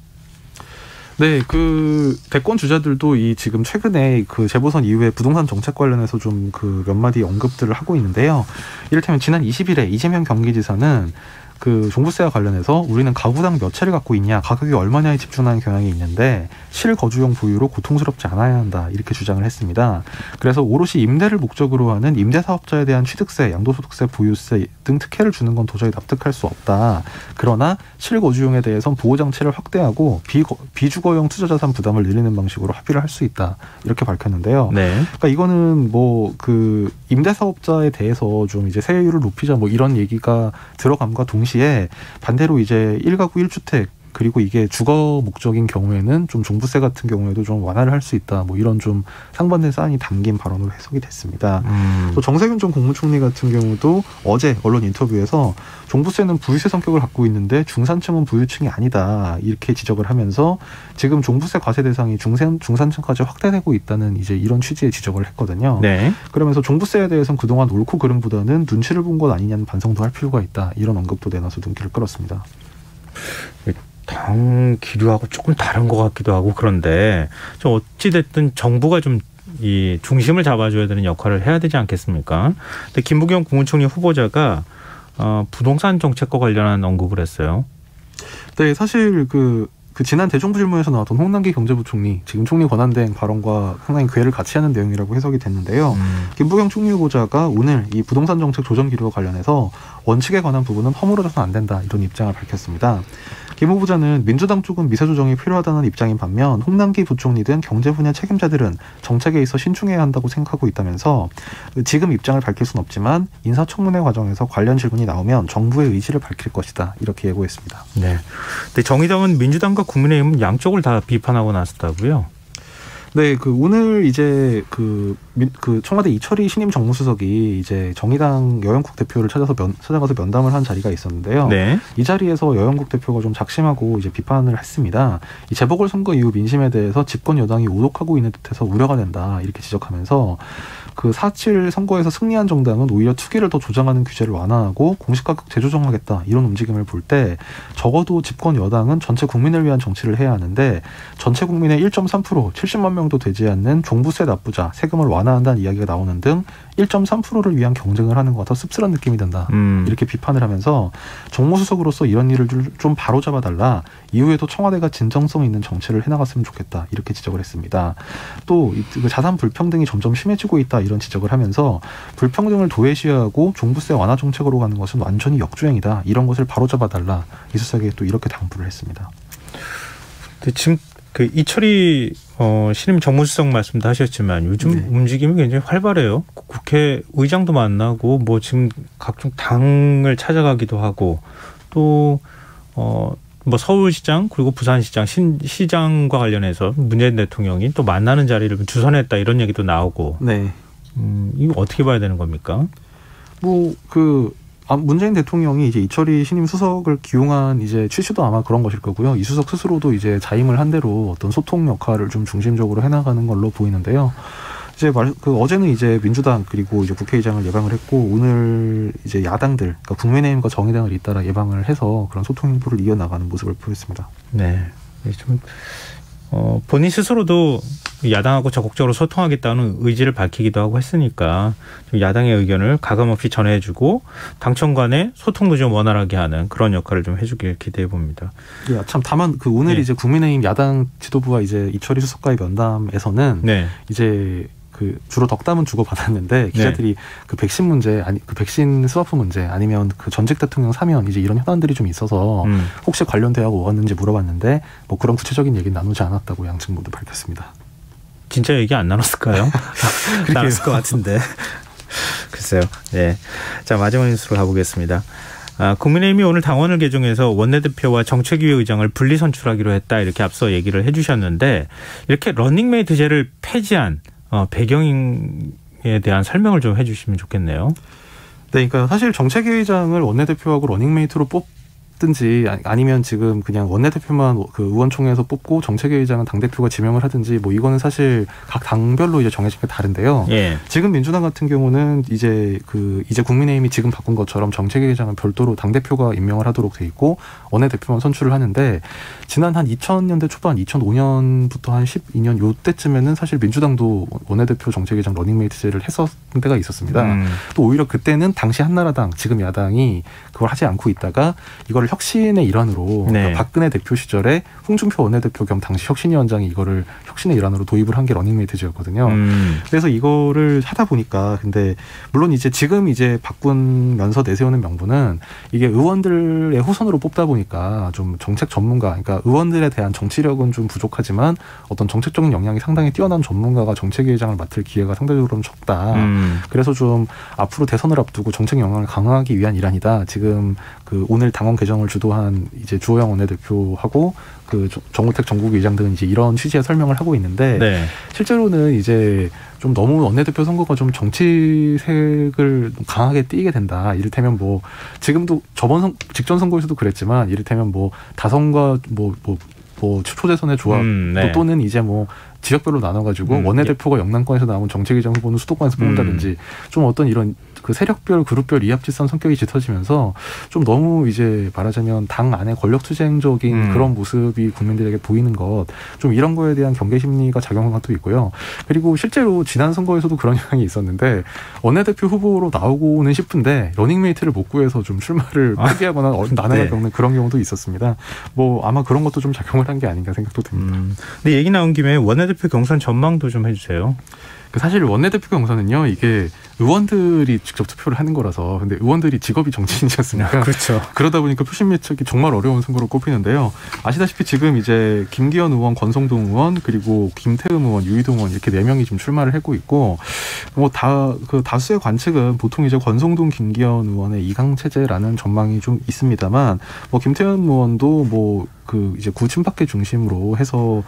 네, 그 대권 주자들도 이 지금 최근에 그 재보선 이후에 부동산 정책 관련해서 좀 그 몇 마디 언급들을 하고 있는데요. 이를테면 지난 20일에 이재명 경기지사는 그 종부세와 관련해서 우리는 가구당 몇 채를 갖고 있냐, 가격이 얼마냐에 집중하는 경향이 있는데 실거주용 보유로 고통스럽지 않아야 한다 이렇게 주장을 했습니다. 그래서 오롯이 임대를 목적으로 하는 임대사업자에 대한 취득세, 양도소득세, 보유세 등 특혜를 주는 건 도저히 납득할 수 없다. 그러나 실거주용에 대해선 보호장치를 확대하고 비주거용 투자자산 부담을 늘리는 방식으로 합의를 할 수 있다 이렇게 밝혔는데요. 네. 그러니까 이거는 뭐 그 임대사업자에 대해서 좀 이제 세율을 높이자 뭐 이런 얘기가 들어감과 동시에 반대로 이제 1가구 1주택 그리고 이게 주거 목적인 경우에는 좀 종부세 같은 경우에도 좀 완화를 할 수 있다. 뭐 이런 좀 상반된 사안이 담긴 발언으로 해석이 됐습니다. 또 정세균 전 국무총리 같은 경우도 어제 언론 인터뷰에서 종부세는 부유세 성격을 갖고 있는데 중산층은 부유층이 아니다. 이렇게 지적을 하면서 지금 종부세 과세 대상이 중산층까지 확대되고 있다는 이제 이런 취지의 지적을 했거든요. 네. 그러면서 종부세에 대해서는 그동안 옳고 그름보다는 눈치를 본 것 아니냐는 반성도 할 필요가 있다. 이런 언급도 내놔서 눈길을 끌었습니다. 당 기류하고 조금 다른 것 같기도 하고 그런데 좀 어찌됐든 정부가 좀 이 중심을 잡아줘야 되는 역할을 해야 되지 않겠습니까? 근데 김부겸 국무총리 후보자가 부동산 정책과 관련한 언급을 했어요. 네, 사실 그 지난 대정부질문에서 나왔던 홍남기 경제부총리 지금 총리 권한대행 발언과 상당히 궤를 같이 하는 내용이라고 해석이 됐는데요. 김부겸 총리 후보자가 오늘 이 부동산 정책 조정 기류와 관련해서 원칙에 관한 부분은 허물어져서는 안 된다 이런 입장을 밝혔습니다. 김 후보자는 민주당 쪽은 미세 조정이 필요하다는 입장인 반면 홍남기 부총리 등 경제 분야 책임자들은 정책에 있어 신중해야 한다고 생각하고 있다면서 지금 입장을 밝힐 수는 없지만 인사청문회 과정에서 관련 질문이 나오면 정부의 의지를 밝힐 것이다 이렇게 예고했습니다. 네. 근데 정의당은 민주당과 국민의힘은 양쪽을 다 비판하고 나섰다고요? 네, 그 오늘 이제 그 청와대 이철희 신임 정무수석이 이제 정의당 여영국 대표를 찾아가서 면담을 한 자리가 있었는데요. 네. 이 자리에서 여영국 대표가 좀 작심하고 이제 비판을 했습니다. 이 재보궐선거 이후 민심에 대해서 집권 여당이 오독하고 있는 듯해서 우려가 된다 이렇게 지적하면서 그 4.7 선거에서 승리한 정당은 오히려 투기를 더 조장하는 규제를 완화하고 공시가격 재조정하겠다 이런 움직임을 볼 때 적어도 집권 여당은 전체 국민을 위한 정치를 해야 하는데 전체 국민의 1.3% 70만 명도 되지 않는 종부세 납부자 세금을 완화한다는 이야기가 나오는 등 1.3%를 위한 경쟁을 하는 것 같아 씁쓸한 느낌이 든다. 이렇게 비판을 하면서 정무수석으로서 이런 일을 좀 바로잡아달라. 이후에도 청와대가 진정성 있는 정치를 해나갔으면 좋겠다. 이렇게 지적을 했습니다. 또 자산 불평등이 점점 심해지고 있다. 이런 지적을 하면서 불평등을 도외시하고 종부세 완화 정책으로 가는 것은 완전히 역주행이다. 이런 것을 바로잡아달라. 이 수석에 또 이렇게 당부를 했습니다. 지금 그 이철희 신임 정무수석 말씀도 하셨지만 요즘 네. 움직임이 굉장히 활발해요. 국회의장도 만나고 뭐 지금 각종 당을 찾아가기도 하고 또 뭐 서울시장 그리고 부산시장 시장과 관련해서 문재인 대통령이 또 만나는 자리를 주선했다 이런 얘기도 나오고. 네. 이거 어떻게 봐야 되는 겁니까? 문재인 대통령이 이제 이철희 신임 수석을 기용한 이제 취지도 아마 그런 것일 거고요. 이 수석 스스로도 이제 자임을 한 대로 어떤 소통 역할을 좀 중심적으로 해나가는 걸로 보이는데요. 이제 어제는 이제 민주당 그리고 이제 국회의장을 예방을 했고 오늘 이제 야당들, 그러니까 국민의힘과 정의당을 잇따라 예방을 해서 그런 소통 행보를 이어나가는 모습을 보였습니다. 네, 좀 본인 스스로도 야당하고 적극적으로 소통하겠다는 의지를 밝히기도 하고 했으니까 좀 야당의 의견을 가감없이 전해주고 당청 간의 소통도 좀 원활하게 하는 그런 역할을 좀 해주길 기대해 봅니다. 예, 참 다만 오늘 이제 국민의힘 야당 지도부와 이제 이철희 수석과의 면담에서는 이제 주로 덕담은 주고 받았는데 기자들이 그 백신 문제 그 백신 스와프 문제 아니면 그 전직 대통령 사면 이제 이런 현안들이 좀 있어서 혹시 관련 대화가 오갔는지 물어봤는데 뭐 그런 구체적인 얘기는 나누지 않았다고 양측 모두 밝혔습니다. 진짜 얘기 안 나눴을까요? 나눴을 것 같은데. 글쎄요. 네. 자, 마지막 뉴스로 가보겠습니다. 국민의힘이 오늘 당원을 개정해서 원내대표와 정책위의 의장을 분리 선출하기로 했다 이렇게 앞서 얘기를 해주셨는데 이렇게 러닝메이트제를 폐지한 배경에 대한 설명을 좀 해주시면 좋겠네요. 네, 그러니까 사실 정책회의장을 원내대표하고 러닝메이트로 뽑든지 아니면 지금 그냥 원내대표만 그 의원총회에서 뽑고 정책회의장은 당대표가 지명을 하든지 뭐 이거는 사실 각 당별로 이제 정해진 게 다른데요. 예. 지금 민주당 같은 경우는 이제 국민의힘이 지금 바꾼 것처럼 정책회의장은 별도로 당대표가 임명을 하도록 돼 있고 원내대표만 선출을 하는데 지난 한 2000년대 초반 2005년부터 한 12년 요때쯤에는 사실 민주당도 원내대표 정책회의장 러닝메이트제를 했었던 때가 있었습니다. 또 오히려 그때는 당시 한나라당 지금 야당이 그걸 하지 않고 있다가 이거를 혁신의 일환으로 네. 그러니까 박근혜 대표 시절에 홍준표 원내대표 겸 당시 혁신위원장이 이거를 혁신의 일환으로 도입을 한 게 러닝메이트제였거든요. 그래서 이거를 하다 보니까 근데 물론 이제 지금 이제 바꾸면서 내세우는 명분은 이게 의원들의 호선으로 뽑다 보니까 좀 정책 전문가 그러니까 의원들에 대한 정치력은 좀 부족하지만 어떤 정책적인 역량이 상당히 뛰어난 전문가가 정책위의장을 맡을 기회가 상대적으로 적다. 그래서 좀 앞으로 대선을 앞두고 정책 역량을 강화하기 위한 일환이다. 지금 그 오늘 당원 개정을 주도한 이제 주호영 원내대표하고 그 정우택 전국위의장 등은 이제 이런 취지의 설명을 하고 있는데 네. 실제로는 이제 좀 너무 원내대표 선거가 좀 정치색을 강하게 띠게 된다. 이를테면 뭐 지금도 저번 직전 선거에서도 그랬지만 이를테면 뭐 다선과 뭐 초대선의 조합 네. 또는 이제 뭐 지역별로 나눠가지고 원내대표가 영남권에서 나온 정책위의장 후보는 수도권에서 뽑는다든지 좀 어떤 이런 그 세력별 그룹별 이합집산 성격이 짙어지면서 좀 너무 이제 말하자면 당 안에 권력투쟁적인 그런 모습이 국민들에게 보이는 것 좀 이런 거에 대한 경계 심리가 작용한 것도 있고요. 그리고 실제로 지난 선거에서도 그런 영향이 있었는데 원내대표 후보로 나오고는 싶은데 러닝메이트를 못 구해서 좀 출마를 포기하거나 난항을 겪는 그런 경우도 있었습니다. 뭐 아마 그런 것도 좀 작용을 한 게 아닌가 생각도 듭니다. 근데 얘기 나온 김에 원내대표 경선 전망도 좀 해주세요. 사실 원내대표 경선은요, 이게 의원들이 직접 투표를 하는 거라서, 근데 의원들이 직업이 정치인이었으니까. 그렇죠. 그러다 보니까 표심 예측이 정말 어려운 선거로 꼽히는데요. 아시다시피 지금 이제 김기현 의원, 권성동 의원, 그리고 김태흠 의원, 유희동 의원 이렇게 4명이 지금 출마를 하고 있고, 뭐 다수의 관측은 보통 이제 권성동, 김기현 의원의 2강 체제라는 전망이 좀 있습니다만, 뭐 김태흠 의원도 뭐 이제 구 친박계 중심으로 해서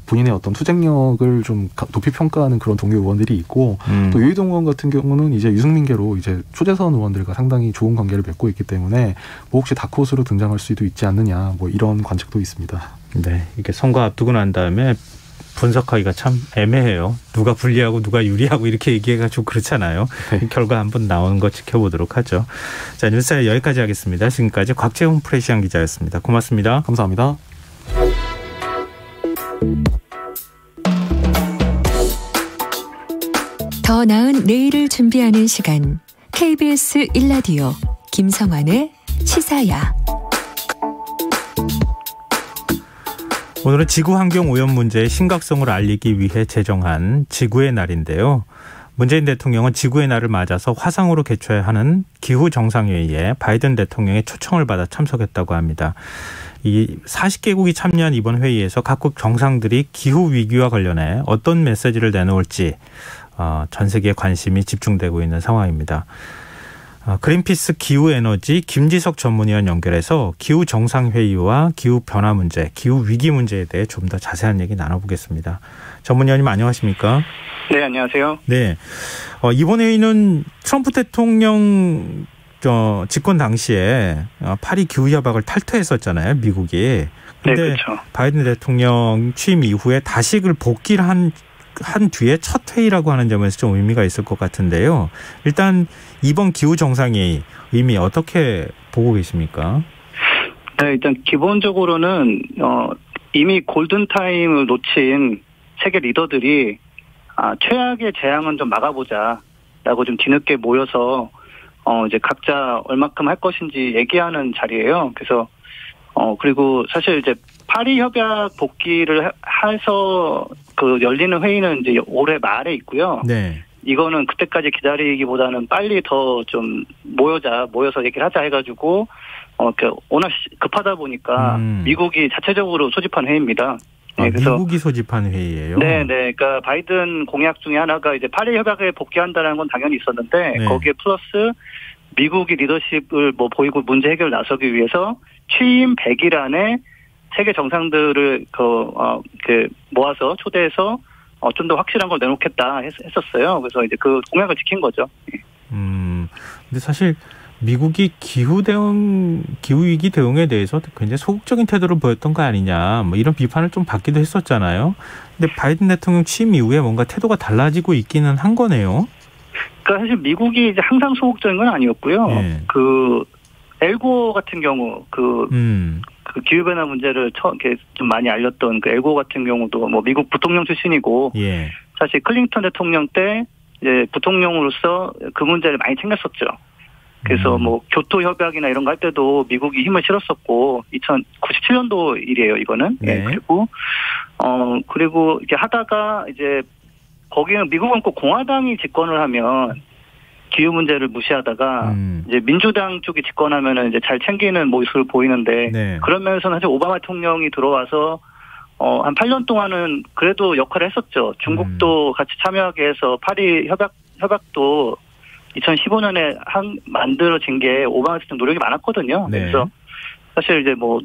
본인의 어떤 투쟁력을 좀 높이 평가하는 그런 동료 의원들이 있고 또 유희동 의원 같은 경우는 이제 유승민계로 이제 초대선 의원들과 상당히 좋은 관계를 맺고 있기 때문에 뭐 혹시 다크호스로 등장할 수도 있지 않느냐 뭐 이런 관측도 있습니다. 네, 이게 선거 앞두고 난 다음에 분석하기가 참 애매해요. 누가 불리하고 누가 유리하고 이렇게 얘기해가지고 그렇잖아요. 네. 결과 한번 나오는 거 지켜보도록 하죠. 자, 뉴스에 여기까지 하겠습니다. 지금까지 곽재훈 프레시안 기자였습니다. 고맙습니다. 감사합니다. 더 나은 내일을 준비하는 시간. KBS 1라디오 김성환의 시사야. 오늘은 지구환경오염 문제의 심각성을 알리기 위해 제정한 지구의 날인데요. 문재인 대통령은 지구의 날을 맞아서 화상으로 개최해야 하는 기후정상회의에 바이든 대통령의 초청을 받아 참석했다고 합니다. 이 40개국이 참여한 이번 회의에서 각국 정상들이 기후위기와 관련해 어떤 메시지를 내놓을지 전 세계의 관심이 집중되고 있는 상황입니다. 그린피스 기후에너지 김지석 전문위원 연결해서 기후정상회의와 기후변화 문제, 기후위기 문제에 대해 좀 더 자세한 얘기 나눠보겠습니다. 전문위원님 안녕하십니까? 네, 안녕하세요. 네, 이번 회의는 트럼프 대통령 집권 당시에 파리 기후협약을 탈퇴했었잖아요, 미국이. 근데 네, 그렇죠. 바이든 대통령 취임 이후에 다시 그걸 복귀를 한 뒤에 첫 회의라고 하는 점에서 좀 의미가 있을 것 같은데요. 일단 이번 기후정상회의 의미 어떻게 보고 계십니까? 네, 일단 기본적으로는 이미 골든타임을 놓친 세계 리더들이 최악의 재앙은 좀 막아보자라고 좀 뒤늦게 모여서 이제 각자 얼마큼 할 것인지 얘기하는 자리예요. 그래서 그리고 사실 이제 파리 협약 복귀를 해서 열리는 회의는 이제 올해 말에 있고요. 네. 이거는 그때까지 기다리기보다는 빨리 더 좀 모여서 얘기를 하자 해가지고 워낙 급하다 보니까 미국이 자체적으로 소집한 회의입니다. 네, 그래서 미국이 소집한 회의예요. 네. 그러니까 바이든 공약 중에 하나가 이제 파리 협약에 복귀한다는 건 당연히 있었는데 네. 거기에 플러스 미국이 리더십을 보이고 문제 해결 나서기 위해서 취임 100일 안에 세계 정상들을 모아서 초대해서 좀 더 확실한 걸 내놓겠다 했었어요. 그래서 이제 그 공약을 지킨 거죠. 근데 사실 미국이 기후 위기 대응에 대해서 굉장히 소극적인 태도를 보였던 거 아니냐, 뭐 이런 비판을 좀 받기도 했었잖아요. 근데 바이든 대통령 취임 이후에 뭔가 태도가 달라지고 있기는 한 거네요. 그러니까 사실 미국이 이제 항상 소극적인 건 아니었고요. 예. 그 엘고 같은 경우 그 기후 변화 문제를 이렇게 좀 많이 알렸던 그 엘고 같은 경우도 뭐 미국 부통령 출신이고, 예. 사실 클린턴 대통령 때 이제 부통령으로서 그 문제를 많이 챙겼었죠. 그래서 뭐 교토 협약이나 이런 거 할 때도 미국이 힘을 실었었고, 2097년도 일이에요, 이거는. 네. 예, 그리고 이렇게 하다가 이제 거기는 미국은 꼭 공화당이 집권을 하면 기후 문제를 무시하다가 이제 민주당 쪽이 집권하면은 이제 잘 챙기는 모습을 보이는데, 네. 그런 면에서는 사실 오바마 대통령이 들어와서 한 8년 동안은 그래도 역할을 했었죠. 중국도 같이 참여하게 해서 파리 협약도 2015년에 만들어진 게 오바마 대통령 노력이 많았거든요. 네. 그래서 사실 이제 뭐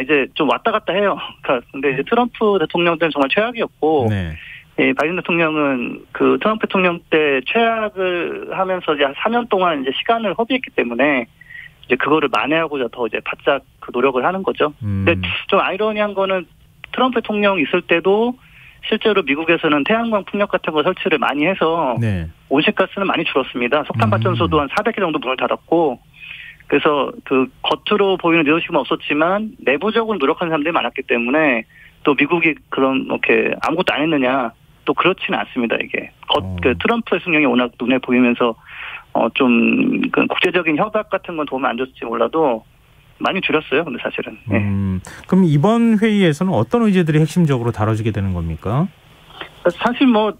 이제 좀 왔다 갔다 해요. 그러니까 근데 이제 트럼프 대통령 때는 정말 최악이었고, 네. 예, 바이든 대통령은 그 트럼프 대통령 때 최악을 하면서 이제 한 4년 동안 이제 시간을 허비했기 때문에 이제 그거를 만회하고자 더 이제 바짝 그 노력을 하는 거죠. 근데 좀 아이러니한 거는 트럼프 대통령 있을 때도 실제로 미국에서는 태양광 풍력 같은 거 설치를 많이 해서 네. 온실가스는 많이 줄었습니다. 석탄 발전소도 한 400개 정도 문을 닫았고, 그래서 그 겉으로 보이는 리더십은 없었지만 내부적으로 노력하는 사람들이 많았기 때문에 또 미국이 그런 이렇게 아무것도 안 했느냐, 또 그렇지는 않습니다. 이게 그 트럼프 대통령이 워낙 눈에 보이면서 좀 그 국제적인 협약 같은 건 도움 안 줬을지 몰라도 많이 줄였어요. 근데 사실은. 네. 그럼 이번 회의에서는 어떤 의제들이 핵심적으로 다뤄지게 되는 겁니까? 사실 뭐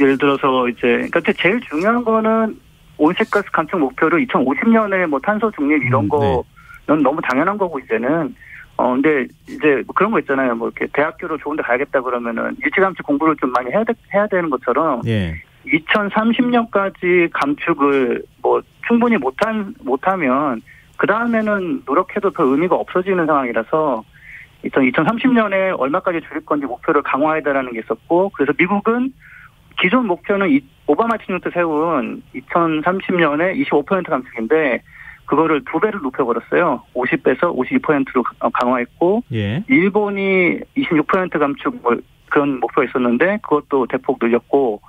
예를 들어서 이제 그러니까 제일 중요한 거는 온실가스 감축 목표를 2050년에 뭐 탄소 중립 이런 거는 너무 당연한 거고, 이제는. 근데 이제 그런 거 있잖아요. 뭐 이렇게 대학교로 좋은 데 가야겠다 그러면은 일찌감치 공부를 좀 많이 해야 되는 것처럼, 예. 2030년까지 감축을 뭐 충분히 못하면 그 다음에는 노력해도 별 의미가 없어지는 상황이라서 2030년에 얼마까지 줄일 건지 목표를 강화해달라는 게 있었고, 그래서 미국은 기존 목표는 오바마 대통령 때 세운 2030년에 25% 감축인데 그거를 2배를 높여버렸어요. 50배에서 52%로 강화했고, 예. 일본이 26% 감축 그런 목표가 있었는데 그것도 대폭 늘렸고,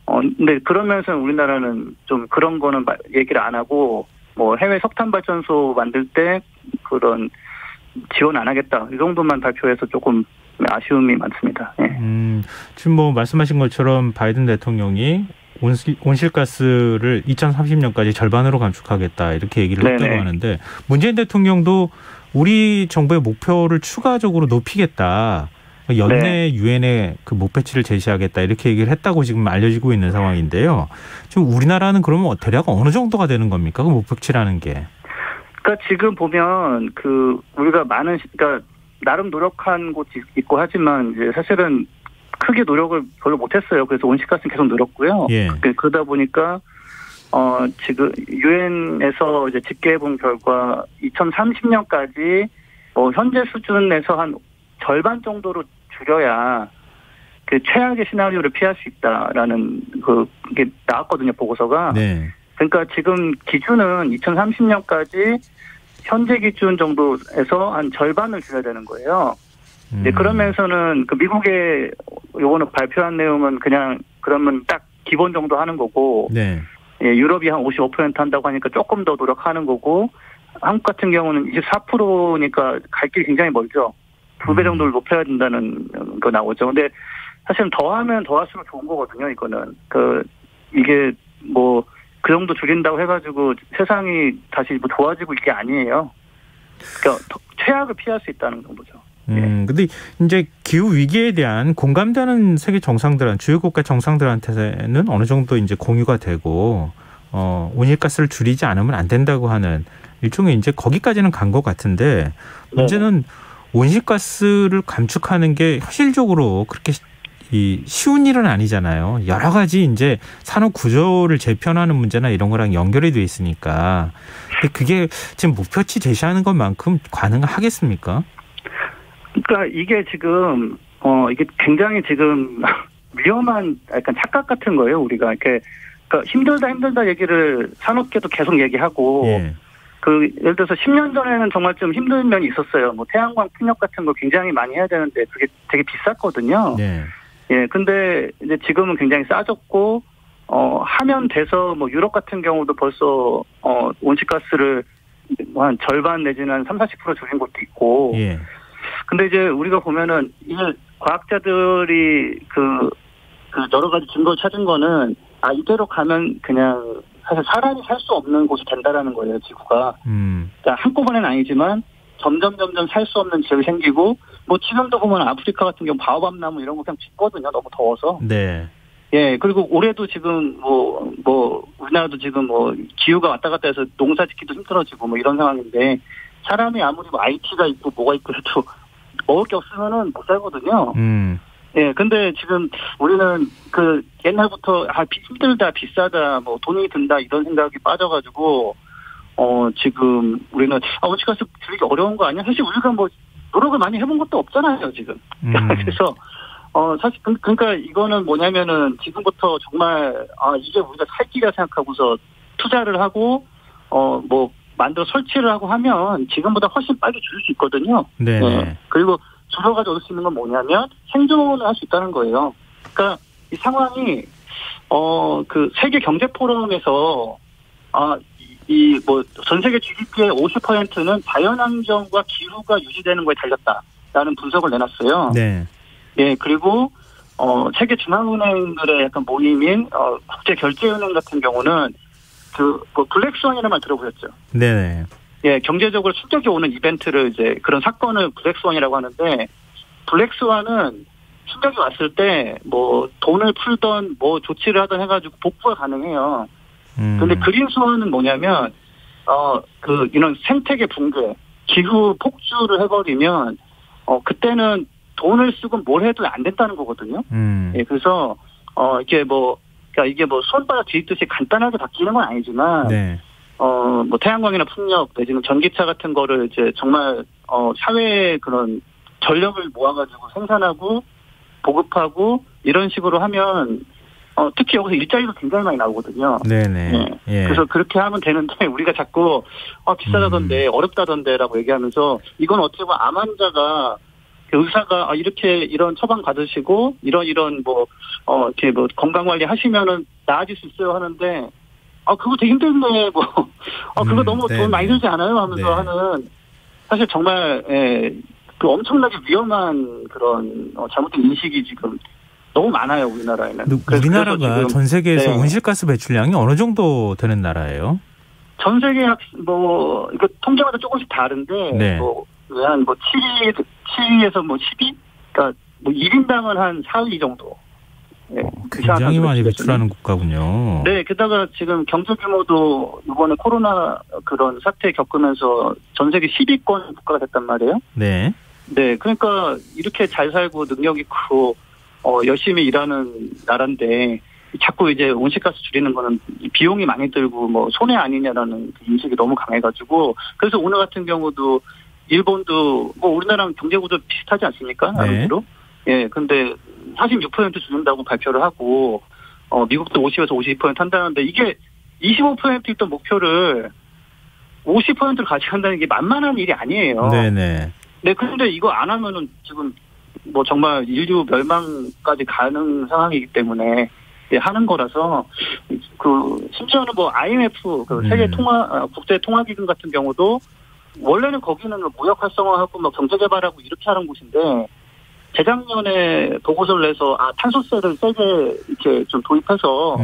근데 그러면서 우리나라는 좀 그런 거는 얘기를 안 하고, 뭐 해외 석탄 발전소 만들 때 그런 지원 안 하겠다, 이 정도만 발표해서 조금 아쉬움이 많습니다. 예. 지금 뭐 말씀하신 것처럼 바이든 대통령이 온실가스를 2030년까지 절반으로 감축하겠다, 이렇게 얘기를 했다고 하는데, 문재인 대통령도 우리 정부의 목표를 추가적으로 높이겠다, 연내 유엔에 그 목표치를 제시하겠다, 이렇게 얘기를 했다고 지금 알려지고 있는 상황인데요. 지금 우리나라는 그러면 대략 어느 정도가 되는 겁니까? 그 목표치라는 게. 그러니까 지금 보면 우리가 그러니까 나름 노력한 곳이 있고 하지만 이제 사실은 크게 노력을 별로 못했어요. 그래서 온실가스는 계속 늘었고요. 예. 그러다 보니까 지금 유엔에서 이제 집계해본 결과 2030년까지 현재 수준에서 한 절반 정도로 줄여야 그 최악의 시나리오를 피할 수 있다라는 그게 나왔거든요, 보고서가. 네. 그러니까 지금 기준은 2030년까지 현재 기준 정도에서 한 절반을 줄여야 되는 거예요. 네, 그러면서는 그 미국의 요거는 발표한 내용은 그냥 그러면 딱 기본 정도 하는 거고, 네. 예, 유럽이 한 55% 한다고 하니까 조금 더 노력하는 거고, 한국 같은 경우는 24%니까 갈 길이 굉장히 멀죠. 2배 정도를 높여야 된다는 거 나오죠. 근데 사실은 더하면 더할수록 좋은 거거든요, 이거는. 이게 뭐 그 정도 줄인다고 해가지고 세상이 다시 뭐 좋아지고 이게 아니에요. 그러니까 최악을 피할 수 있다는 정도죠. 근데 이제 기후 위기에 대한 공감되는 세계 주요 국가 정상들한테는 어느 정도 이제 공유가 되고, 온실가스를 줄이지 않으면 안 된다고 하는 일종의 이제 거기까지는 간 것 같은데, 문제는 온실가스를 감축하는 게 현실적으로 그렇게 쉬운 일은 아니잖아요. 여러 가지 이제 산업 구조를 재편하는 문제나 이런 거랑 연결이 돼 있으니까. 근데 그게 지금 목표치 제시하는 것만큼 가능하겠습니까? 그러니까 이게 지금 이게 굉장히 지금 위험한 약간 착각 같은 거예요. 우리가 이렇게 그러니까 힘들다 얘기를 산업계도 계속 얘기하고 예. 예를 들어서 10년 전에는 정말 좀 힘든 면이 있었어요. 뭐 태양광 풍력 같은 거 굉장히 많이 해야 되는데 그게 되게 비쌌거든요. 네. 예, 근데 이제 지금은 굉장히 싸졌고 하면 돼서 뭐 유럽 같은 경우도 벌써 온실가스를 뭐 한 절반 내지는 한 30-40% 줄인 것도 있고. 예. 근데 이제 우리가 보면은 이게 과학자들이 그 여러 가지 증거를 찾은 거는 이대로 가면 그냥 사실 사람이 살 수 없는 곳이 된다라는 거예요, 지구가. 그러니까 한꺼번에는 아니지만 점점 살 수 없는 지역이 생기고, 뭐 지금도 보면 아프리카 같은 경우 바오밥 나무 이런 거 그냥 짓거든요, 너무 더워서. 네. 예, 그리고 올해도 지금 우리나라도 지금 기후가 왔다 갔다 해서 농사 짓기도 힘들어지고 뭐 이런 상황인데, 사람이 아무리 뭐 IT가 있고 뭐가 있고 해도 먹을 게 없으면은 못 살거든요. 예, 근데 지금 우리는 옛날부터 힘들다, 비싸다, 뭐 돈이 든다 이런 생각이 빠져가지고 지금 우리는 온실가스 줄이기 어려운 거 아니야? 사실 우리가 뭐 노력을 많이 해본 것도 없잖아요, 지금. 그래서 사실 그러니까 이거는 뭐냐면은 지금부터 정말 이게 우리가 살 길이라 생각하고서 투자를 하고 뭐 만들어 설치를 하고 하면 지금보다 훨씬 빨리 줄일 수 있거든요. 네. 예. 그리고 줄여가지고 얻을 수 있는 건 뭐냐면 생존을 할 수 있다는 거예요. 그러니까 이 상황이 세계 경제 포럼에서 전 세계 GDP의 50%는 자연환경과 기후가 유지되는 거에 달렸다라는 분석을 내놨어요. 네. 예, 그리고 세계 중앙은행들의 약간 모임인 국제결제은행 같은 경우는 블랙스완이라는 말 들어보셨죠? 네. 예, 경제적으로 충격이 오는 이벤트를 이제 그런 사건을 블랙스완이라고 하는데, 블랙스완은 충격이 왔을 때 뭐 돈을 풀던 뭐 조치를 하던 해가지고 복구가 가능해요. 근데 그린스완은 뭐냐면 이런 생태계 붕괴, 기후 폭주를 해버리면 그때는 돈을 쓰고 뭘 해도 안 된다는 거거든요. 예, 그래서 그러니까 이게 뭐 손바닥 뒤집듯이 간단하게 바뀌는 건 아니지만. 네. 뭐 태양광이나 풍력 내지는 전기차 같은 거를 이제 정말 사회의 그런 전력을 모아가지고 생산하고 보급하고 이런 식으로 하면 특히 여기서 일자리도 굉장히 많이 나오거든요. 네네. 네. 예. 그래서 그렇게 하면 되는데 우리가 자꾸 비싸다던데 어렵다던데라고 얘기하면서 이건 어떻게 보면 암 환자가 의사가 이런 처방 받으시고 이런 이렇게 건강 관리 하시면은 나아질 수 있어요 하는데. 그거 되게 힘든데, 그거 너무 돈 많이 들지 않아요? 하면서 하는, 사실 정말, 엄청나게 위험한 그런, 잘못된 인식이 지금 너무 많아요, 우리나라에는. 우리나라가 전 세계에서 온실가스 배출량이 어느 정도 되는 나라예요? 전 세계 이거 통계마다 조금씩 다른데, 네. 한 7위에서 12? 그러니까 1인당은 한 4위 정도. 네, 굉장히 많이 배출하는 국가군요. 네, 게다가 지금 경제 규모도 이번에 코로나 그런 사태 겪으면서 전 세계 10위권 국가가 됐단 말이에요. 네. 네, 그러니까 이렇게 잘 살고 능력 있고 열심히 일하는 나라인데 자꾸 이제 온실가스 줄이는 거는 비용이 많이 들고 뭐 손해 아니냐라는 인식이 너무 강해가지고 그래서 오늘 같은 경우도 일본도 뭐 우리나라랑 경제구조 비슷하지 않습니까? 나름대로. 예, 근데 46% 줄인다고 발표를 하고, 미국도 50에서 52% 한다는데, 이게 25% 있던 목표를 50%를 가져간다는 게 만만한 일이 아니에요. 네네. 네, 근데 이거 안 하면은 지금 뭐 정말 인류 멸망까지 가는 상황이기 때문에, 하는 거라서, 심지어는 뭐 IMF, 세계 국제 통화기금 같은 경우도, 원래는 거기는 무역 활성화하고 뭐 경제 개발하고 이렇게 하는 곳인데, 재작년에 보고서를 내서 탄소세를 세게 이렇게 좀 도입해서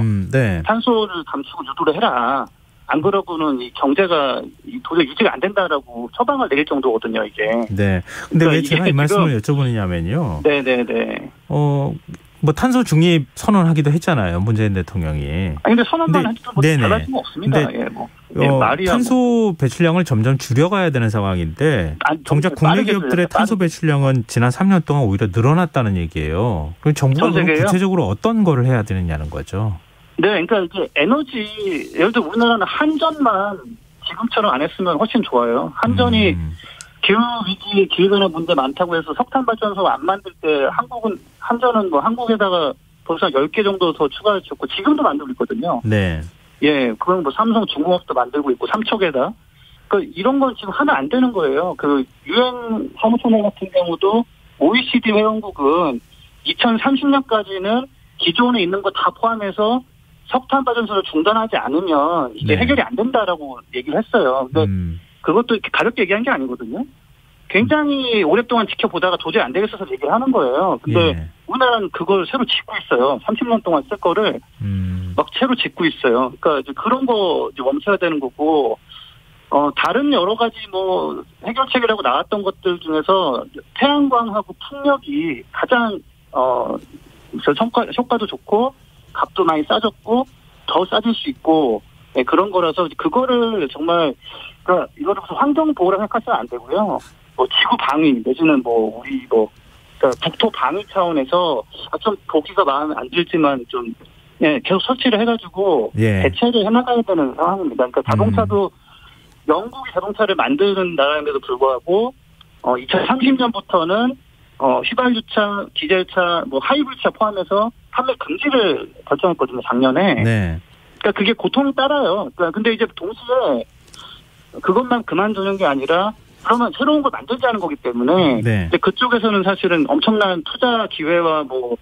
탄소를 감추고 유도를 해라. 안 그러고는 이 경제가 도저히 유지가 안 된다라고 처방을 내릴 정도거든요, 이게. 네. 근데 그러니까 왜 제가 이 말씀을 여쭤보느냐면요. 네네네. 뭐 탄소 중립 선언하기도 했잖아요, 문재인 대통령이. 근데 선언만 해도 뭐 달라진 거 없습니다. 탄소 배출량을 점점 줄여가야 되는 상황인데 정작 국내 기업들의 탄소 배출량은 지난 3년 동안 오히려 늘어났다는 얘기예요. 그럼 정부가 구체적으로 어떤 거를 해야 되느냐는 거죠. 네, 그러니까 이제 에너지 예를 들어 우리나라는 한전만 지금처럼 안 했으면 훨씬 좋아요. 한전이 기후변화 문제 많다고 해서 석탄 발전소 안 만들 때 한전은 뭐 한국에다가 벌써 10개 정도 더 추가해줬고 지금도 만들고 있거든요. 네. 예, 그건 뭐 삼성 중공업도 만들고 있고 삼척에다. 이런 건 지금 하면 안 되는 거예요. 유엔 사무총회 같은 경우도 OECD 회원국은 2030년까지는 기존에 있는 거 다 포함해서 석탄 발전소를 중단하지 않으면 이게 해결이 안 된다라고 얘기를 했어요. 근데 그것도 이렇게 가볍게 얘기한 게 아니거든요. 굉장히 오랫동안 지켜보다가 도저히 안 되겠어서 얘기를 하는 거예요. 근데 우리나라는 그걸 새로 짓고 있어요. 30년 동안 쓸 거를 막 새로 짓고 있어요. 그러니까 이제 그런 거 이제 멈춰야 되는 거고, 다른 여러 가지 뭐 해결책이라고 나왔던 것들 중에서 태양광하고 풍력이 가장 효과도 좋고 값도 많이 싸졌고 더 싸질 수 있고, 네, 그런 거라서 그거를 정말 그러니까 이거를 무슨 환경 보호라 생각하시면 안 되고요. 뭐 지구 방위 내지는 뭐 우리 뭐 그러니까 국토 방위 차원에서 좀 보기가 마음에 안 들지만 좀 계속 설치를 해가지고 대체를 해나가야 되는 상황입니다. 그러니까 자동차도 영국이 자동차를 만드는 나라임에도 불구하고 2030년부터는 휘발유차, 디젤차, 뭐 하이브리드차 포함해서 판매 금지를 결정했거든요, 작년에. 네. 그러니까 그게 고통이 따라요. 그러니까 근데 이제 동시에 그것만 그만두는 게 아니라 그러면 새로운 걸 만들자는 거기 때문에 이제 그쪽에서는 사실은 엄청난 투자 기회와 뭐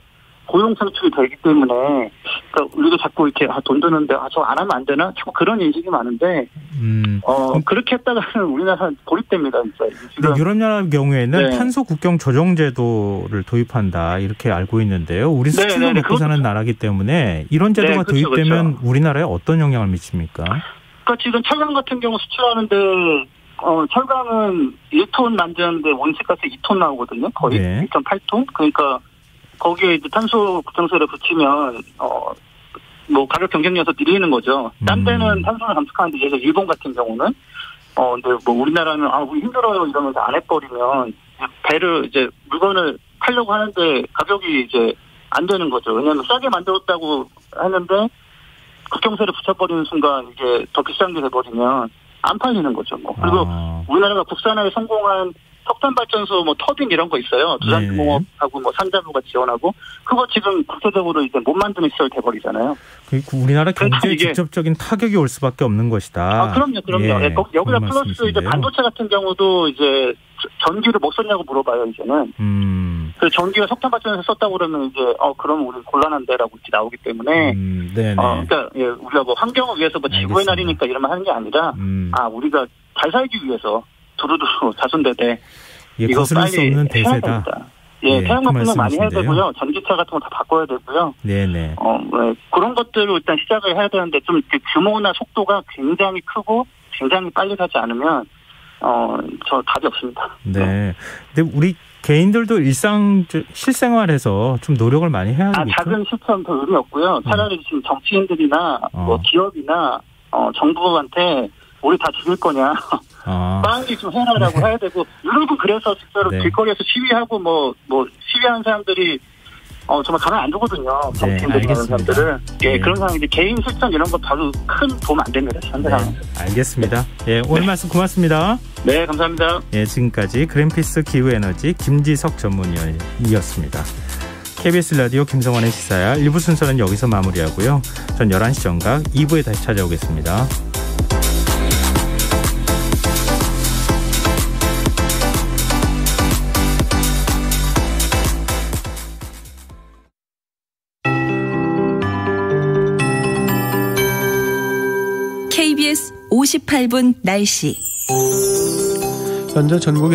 고용 창출이 되기 때문에 그러니까 우리도 자꾸 이렇게 돈 드는데 저 안 하면 안 되나? 자꾸 그런 인식이 많은데 그렇게 했다가는 우리나라 고립됩니다. 진짜. 유럽 나라 경우에는 탄소 국경 조정 제도를 도입한다 이렇게 알고 있는데요. 우리 수출로 먹고 사는 나라기 때문에 이런 제도가 도입되면 우리나라에 어떤 영향을 미칩니까? 그러니까 지금 철강 같은 경우 수출하는데 철강은 1톤 만드는데 온실가스 2톤 나오거든요. 거의 2.8톤. 그러니까 거기에 이제 탄소 국경세를 붙이면 뭐 가격 경쟁력에서 밀리는 거죠. 딴 데는 탄소를 감축하는데 예를 들어 일본 같은 경우는 근데 뭐 우리나라는 우리 힘들어요 이러면서 안 해버리면 배를 이제 물건을 팔려고 하는데 가격이 이제 안 되는 거죠. 왜냐하면 싸게 만들었다고 하는데 국경세를 붙여버리는 순간 이게 더 비싼 게 돼버리면 안 팔리는 거죠. 뭐. 그리고 우리나라가 국산화에 성공한 석탄발전소 뭐 터빈 이런 거 있어요. 두산공업하고 뭐 산자부가 지원하고 그거 지금 국제적으로 이제 못 만드는 시설 돼버리잖아요. 우리나라 경제에 직접적인 타격이 올 수밖에 없는 것이다. 그럼요. 여기다 플러스 이제 반도체 같은 경우도 이제 전기를 못 썼냐고 물어봐요 이제는. 그 전기가 석탄발전소에서 썼다고 그러면 이제 그럼 우리 곤란한데라고 이렇게 나오기 때문에. 그러니까 우리가 뭐 환경을 위해서 뭐 지구의 날이니까 이러면 하는 게 아니라 우리가 잘 살기 위해서. 두루두루 자손대대 이거 거스를 수 없는 대세다. 태양광 풍력 많이 해야 되고요. 전기차 같은 거 다 바꿔야 되고요. 네네. 그런 것들을 일단 시작을 해야 되는데 좀 규모나 속도가 굉장히 크고 굉장히 빨리 가지 않으면 저 답이 없습니다. 네. 근데 우리 개인들도 실생활에서 좀 노력을 많이 해야 되겠죠? 작은 실천 별 의미 없고요. 차라리 지금 정치인들이나 뭐 기업이나 정부한테 우리 다 죽일 거냐. 빨리 좀 해라라고 해야 되고, 여러분 그래서 진짜로 길거리에서 시위하고 뭐 시위하는 사람들이 정말 가만 안 두거든요. 정치인들이 하는 사람들을. 그런 상황인데 개인 실천 이런 거 별로 큰 도움 안 됩니다. 현대상. 알겠습니다. 오늘 말씀 고맙습니다. 네, 감사합니다. 지금까지 그린피스 기후에너지 김지석 전문위원이었습니다. KBS 라디오 김성환의 시사야 1부 순서는 여기서 마무리하고요. 전 11시 정각 2부에 다시 찾아오겠습니다. KBS 58분 날씨. 현재 전국이